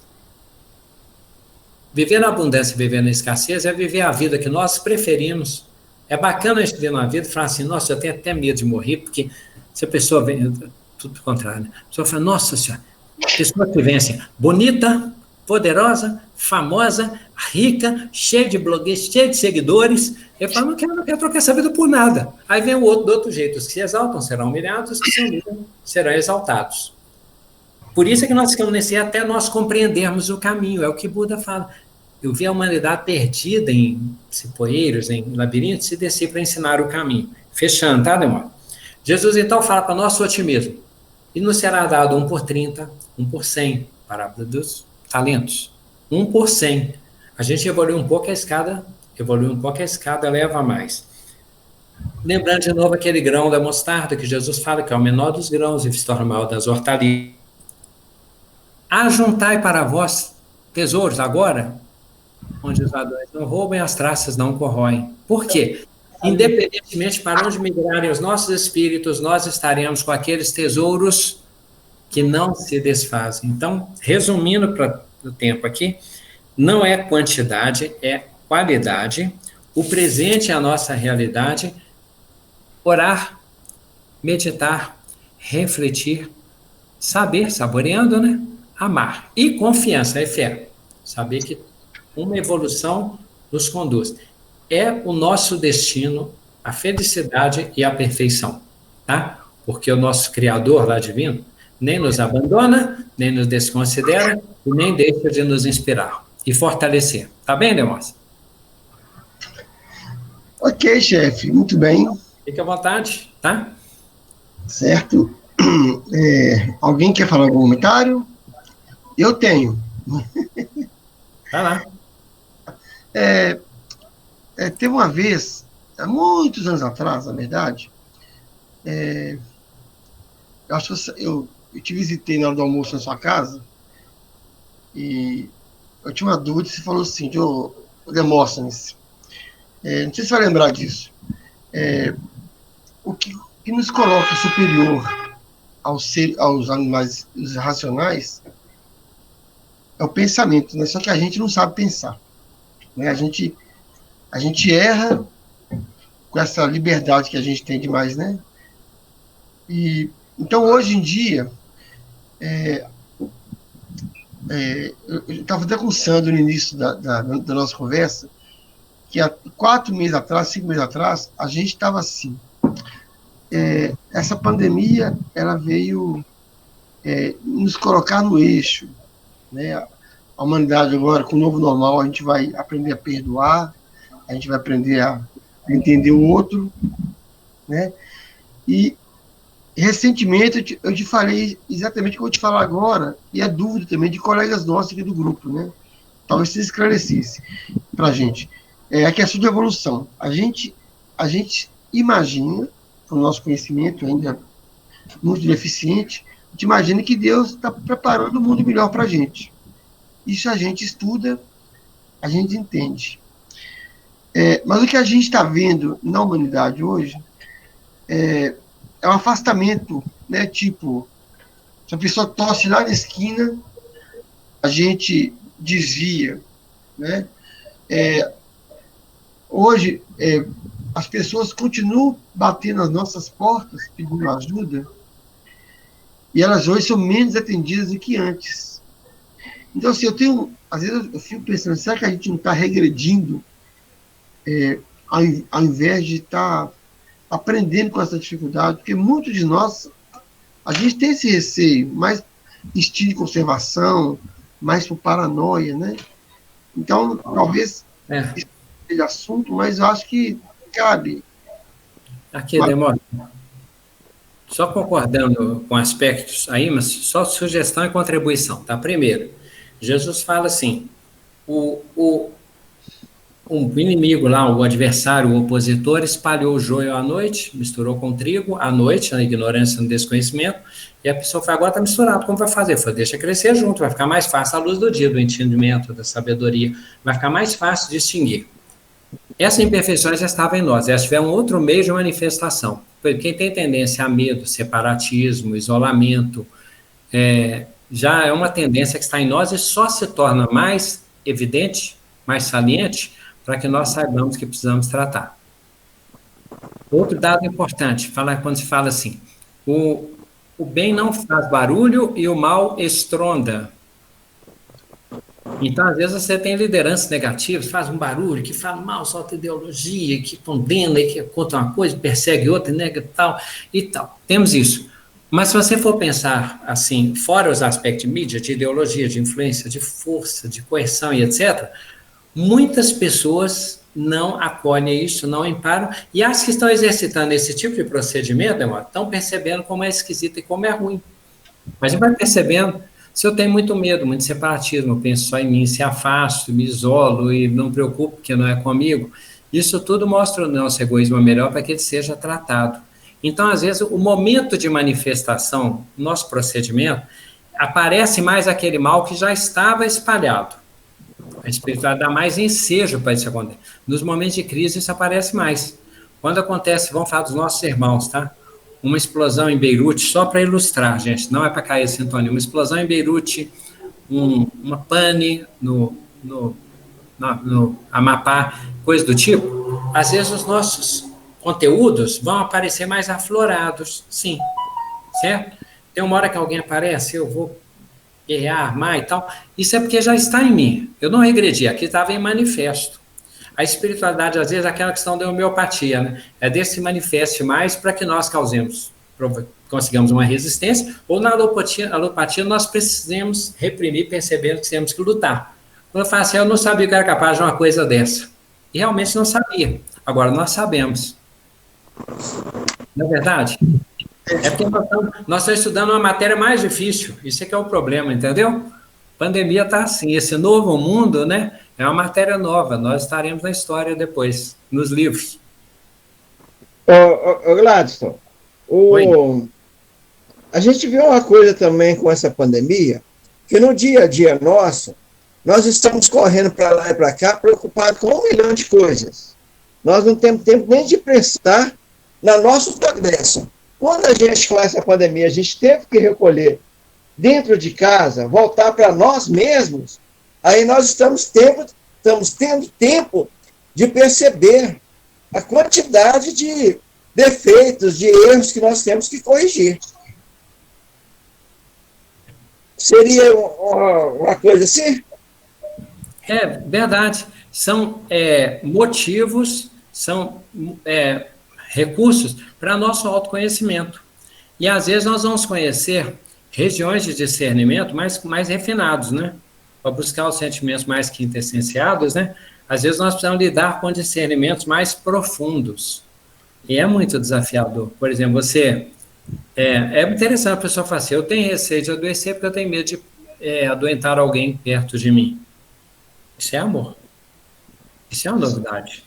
Viver na abundância e viver na escassez é viver a vida que nós preferimos. É bacana a gente ver na vida e falar assim, nossa, eu tenho até medo de morrer, porque se a pessoa vem, tudo o contrário, né? A pessoa fala, nossa senhora, a pessoa que vem assim, bonita, poderosa, famosa, rica, cheia de blogueiros, cheia de seguidores, eu falo, não quero trocar essa vida por nada. Aí vem o outro do outro jeito, os que se exaltam serão humilhados, os que se humilham serão exaltados. Por isso é que nós ficamos nesse até nós compreendermos o caminho, é o que Buda fala. Eu vi a humanidade perdida em cipoeiros, em labirintos, e desci para ensinar o caminho. Fechando, tá, Demônio? Jesus então fala para nosso otimismo, e nos será dado 1 por 30, 1 por 100, parábola dos talentos. 1 por 100. A gente evoluiu um pouco a escada, leva a mais. Lembrando de novo aquele grão da mostarda que Jesus fala que é o menor dos grãos e se torna o maior das hortaliças. Ajuntai para vós tesouros agora, onde os ladrões não roubam e as traças não corroem. Por quê? Independentemente para onde migrarem os nossos espíritos, nós estaremos com aqueles tesouros que não se desfazem. Então, resumindo para o tempo aqui, não é quantidade, é qualidade. O presente é a nossa realidade. Orar, meditar, refletir, saber, saboreando, né? Amar. E confiança, é fé. Saber que uma evolução nos conduz. É o nosso destino, a felicidade e a perfeição, tá? Porque o nosso Criador lá divino nem nos abandona, nem nos desconsidera e nem deixa de nos inspirar e fortalecer. Tá bem, Demóstenes? Ok, chefe, muito bem. Fique à vontade, tá? Certo. Alguém quer falar algum comentário? Eu tenho. Vai lá. Teve uma vez, há muitos anos atrás, na verdade, eu te visitei na hora do almoço na sua casa e eu tinha uma dúvida, você falou assim, Demóstenes, não sei se você vai lembrar disso, o que nos coloca superior aos animais racionais é o pensamento, né? Só que a gente não sabe pensar, né? A gente erra com essa liberdade que a gente tem demais, né? E então hoje em dia eu estava até com o Sandro no início da nossa conversa, que há 5 meses atrás, a gente estava assim. Essa pandemia, ela veio nos colocar no eixo, né? A humanidade agora, com o novo normal, a gente vai aprender a perdoar, a gente vai aprender a entender o outro, né? E recentemente eu te falei exatamente o que eu vou te falar agora, e é dúvida também de colegas nossos aqui do grupo, né? Talvez se esclarecesse para a gente. A questão de evolução. A gente imagina, com o nosso conhecimento ainda muito deficiente, a gente imagina que Deus está preparando o mundo melhor para a gente. Isso a gente estuda, a gente entende. Mas o que a gente está vendo na humanidade hoje é um afastamento, né? Tipo, se a pessoa tosse lá na esquina, a gente desvia, né? Hoje, as pessoas continuam batendo nas nossas portas, pedindo ajuda, e elas hoje são menos atendidas do que antes. Então, assim, às vezes eu fico pensando, será que a gente não está regredindo, ao invés de estar aprendendo com essa dificuldade? Porque muitos de nós, a gente tem esse receio, mais instinto de conservação, mais por paranoia, né? Então, talvez seja assunto, mas eu acho que cabe. Aqui, Demóstenes, só concordando com aspectos aí, mas só sugestão e contribuição, tá? Primeiro, Jesus fala assim, o inimigo lá, o adversário, o opositor, espalhou o joio à noite, misturou com trigo à noite, na ignorância, no desconhecimento, e a pessoa fala, agora está misturado, como vai fazer? Fala, deixa crescer junto, vai ficar mais fácil à luz do dia, do entendimento, da sabedoria, vai ficar mais fácil distinguir. Essa imperfeição já estava em nós, ela tiver um outro meio de manifestação. Quem tem tendência a medo, separatismo, isolamento, já é uma tendência que está em nós e só se torna mais evidente, mais saliente, para que nós saibamos que precisamos tratar. Outro dado importante, quando se fala assim, o bem não faz barulho e o mal estronda. Então, às vezes, você tem lideranças negativas, faz um barulho, que fala mal, solta ideologia, que condena, que conta uma coisa, persegue outra, nega tal, e tal. Temos isso. Mas se você for pensar assim, fora os aspectos de mídia, de ideologia, de influência, de força, de coerção e etc., muitas pessoas não acolhem isso, não emparam, e as que estão exercitando esse tipo de procedimento, estão percebendo como é esquisito e como é ruim. Mas a gente vai percebendo, se eu tenho muito medo, muito separatismo, eu penso só em mim, se afasto, me isolo e não me preocupo porque não é comigo, isso tudo mostra o nosso egoísmo melhor para que ele seja tratado. Então, às vezes, o momento de manifestação, nosso procedimento, aparece mais aquele mal que já estava espalhado. A espiritualidade dá mais ensejo para isso acontecer. Nos momentos de crise, isso aparece mais. Quando acontece, vamos falar dos nossos irmãos, tá? Uma explosão em Beirute, só para ilustrar, gente, não é para cair a sintonia, uma explosão em Beirute, uma pane no Amapá, coisa do tipo, às vezes os nossos conteúdos vão aparecer mais aflorados, sim, certo? Tem uma hora que alguém aparece, eu vou guerrear, armar e tal, isso é porque já está em mim, eu não regredi, aqui estava em manifesto. A espiritualidade, às vezes, é aquela questão da homeopatia, né? É desse manifeste mais para que nós consigamos uma resistência, ou na alopatia nós precisamos reprimir, percebendo que temos que lutar. Quando eu falo assim, eu não sabia que era capaz de uma coisa dessa. E realmente não sabia. Agora nós sabemos. Não é verdade? É porque nós estamos estudando uma matéria mais difícil. Isso é que é o problema, entendeu? A pandemia está assim. Esse novo mundo, né? É uma matéria nova. Nós estaremos na história depois, nos livros. Gladstone, a gente viu uma coisa também com essa pandemia, que no dia a dia nosso, nós estamos correndo para lá e para cá, preocupados com 1 milhão de coisas. Nós não temos tempo nem de prestar na nossa progresso. Quando a gente, com essa pandemia, a gente teve que recolher dentro de casa, voltar para nós mesmos, aí nós estamos tendo tempo de perceber a quantidade de defeitos, de erros que nós temos que corrigir. Seria uma coisa assim? É verdade. São motivos, são recursos para nosso autoconhecimento. E às vezes nós vamos conhecer regiões de discernimento mais refinados, né? Para buscar os sentimentos mais quintessenciados, né? Às vezes nós precisamos lidar com discernimentos mais profundos. E é muito desafiador. Por exemplo, é interessante a pessoa falar assim, eu tenho receio de adoecer porque eu tenho medo de adoentar alguém perto de mim. Isso é amor. Isso é uma novidade.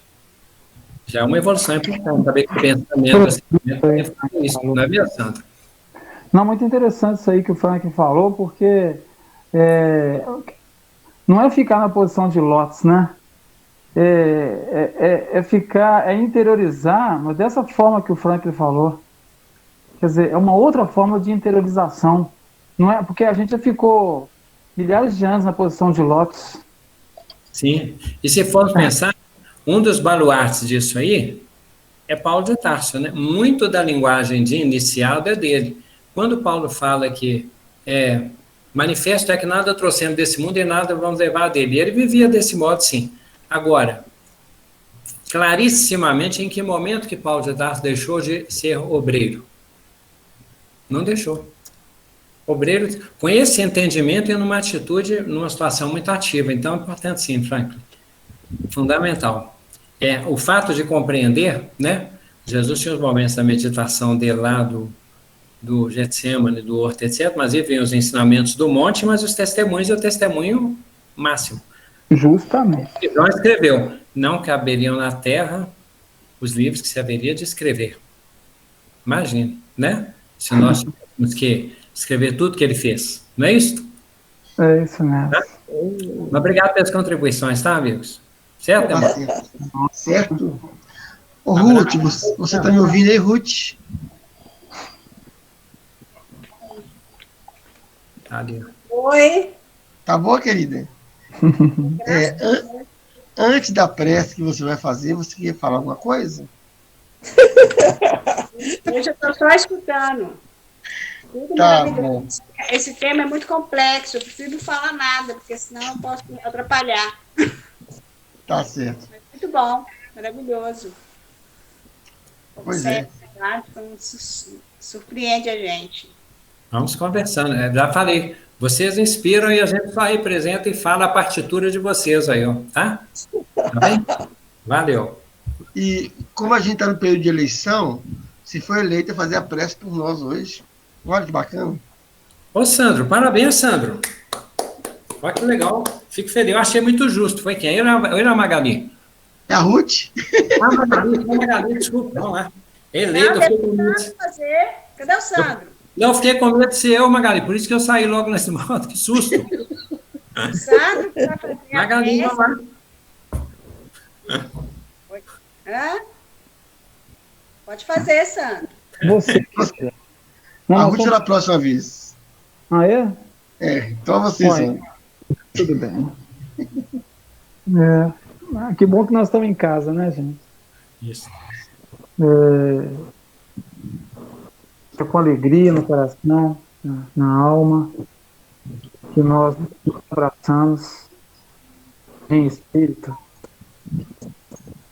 Já é uma evolução importante, saber que o pensamento é isso, não é mesmo, Sandra? Não, muito interessante isso aí que o Frank falou, porque não é ficar na posição de Lotus, né? é interiorizar, mas dessa forma que o Franklin falou. Quer dizer, é uma outra forma de interiorização. Não é porque a gente já ficou milhares de anos na posição de lótus. Sim. E se for pensar, um dos baluartes disso aí é Paulo de Tarso, né? Muito da linguagem de iniciado é dele. Quando Paulo fala que manifesto é que nada trouxemos desse mundo e nada vamos levar dele. Ele vivia desse modo, sim. Agora, clarissimamente, em que momento que Paulo de Tarso deixou de ser obreiro? Não deixou. Obreiro, com esse entendimento e numa atitude, numa situação muito ativa. Então, é importante sim, Franklin. Fundamental. O fato de compreender, né? Jesus tinha os momentos da meditação dele lá do Getsemane, do horto, etc., mas aí vem os ensinamentos do monte, mas os testemunhos é o testemunho máximo. Justamente. E João escreveu, não caberiam na terra os livros que se haveria de escrever. Imagine, né? Se nós tivéssemos que escrever tudo que ele fez. Não é isso? É isso mesmo. Tá? Obrigado pelas contribuições, tá, amigos? Certo, irmão? Certo. Ô, Ruth, você está me ouvindo aí, Ruth? Tá ali. Oi. Tá boa, querida? Antes da prece que você vai fazer, você queria falar alguma coisa? Hoje eu estou só escutando. Tudo Tá maravilhoso. bom. Esse tema é muito complexo, eu prefiro não falar nada, porque senão eu posso me atrapalhar. Tá certo. Mas muito bom, maravilhoso. Pois é. Surpreende a gente. Vamos conversando. Já falei. Vocês inspiram e a gente só representa e fala a partitura de vocês aí, ó. Tá? Tá bem? Valeu. E como a gente está no período de eleição, se for eleito, fazer a prece por nós hoje. Olha que bacana. Ô, Sandro, parabéns, Sandro. Olha que legal. Fico feliz. Eu achei muito justo. Foi quem? Eu e a Magali? É a Ruth? Magali, desculpa. Vamos lá. Eleito. Cadê o Sandro? Não, eu fiquei com medo de ser eu, Magali. Por isso que eu saí logo nesse modo. Que susto. Sandro, que vai fazer Magali, a vamos lá. Hã? Pode fazer, Sandro. Você. A Ruth será a próxima vez. Ah, é? Então vocês vão. Tudo bem. Que bom que nós estamos em casa, né, gente? Isso. Com alegria no coração, na alma, que nós nos abraçamos em espírito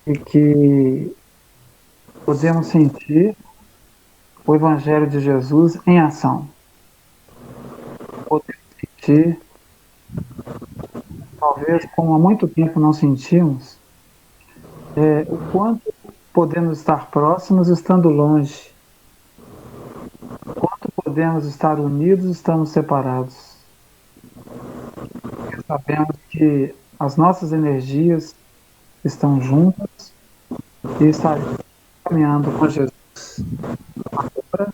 e que podemos sentir o Evangelho de Jesus em ação. Podemos sentir, talvez como há muito tempo não sentimos, o quanto podemos estar próximos estando longe. Quanto podemos estar unidos, estamos separados. Sabemos que as nossas energias estão juntas e estaremos caminhando com Jesus agora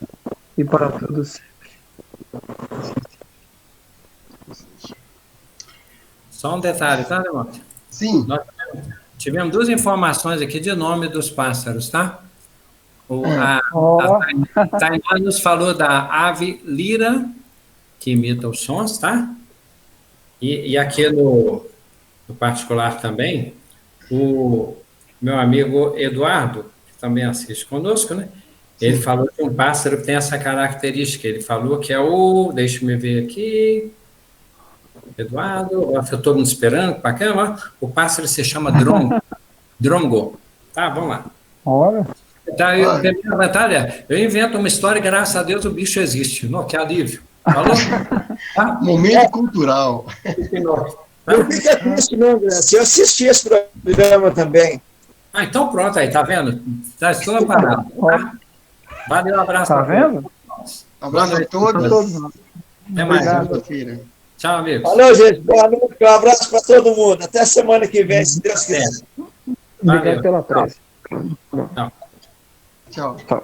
e para tudo sempre. Só um detalhe, tá, Leonardo? Sim. Nós tivemos duas informações aqui de nome dos pássaros, tá? A Tainá nos falou da ave lira, que imita os sons, tá? E aqui no particular também, o meu amigo Eduardo, que também assiste conosco, né? Ele falou de um pássaro que tem essa característica. Ele falou que é deixa-me ver aqui, Eduardo, está todo mundo esperando, bacana, o pássaro se chama drongo. Tá, vamos lá. Olha. Tá, Natália, eu invento uma história e graças a Deus o bicho existe. Não, que alívio. Falou? Tá? Momento cultural. Não fica triste, não, Graça. Eu assisti esse programa também. Então pronto aí, tá vendo? Já estou parado. Tá? Valeu, um abraço. Tá vendo? Um abraço a todos. Até mais. Obrigado. Tchau, amigos. Valeu, gente. Boa noite. Um abraço para todo mundo. Até semana que vem, se Deus quiser. Obrigado pela prece. Tchau. Tchau. Tchau.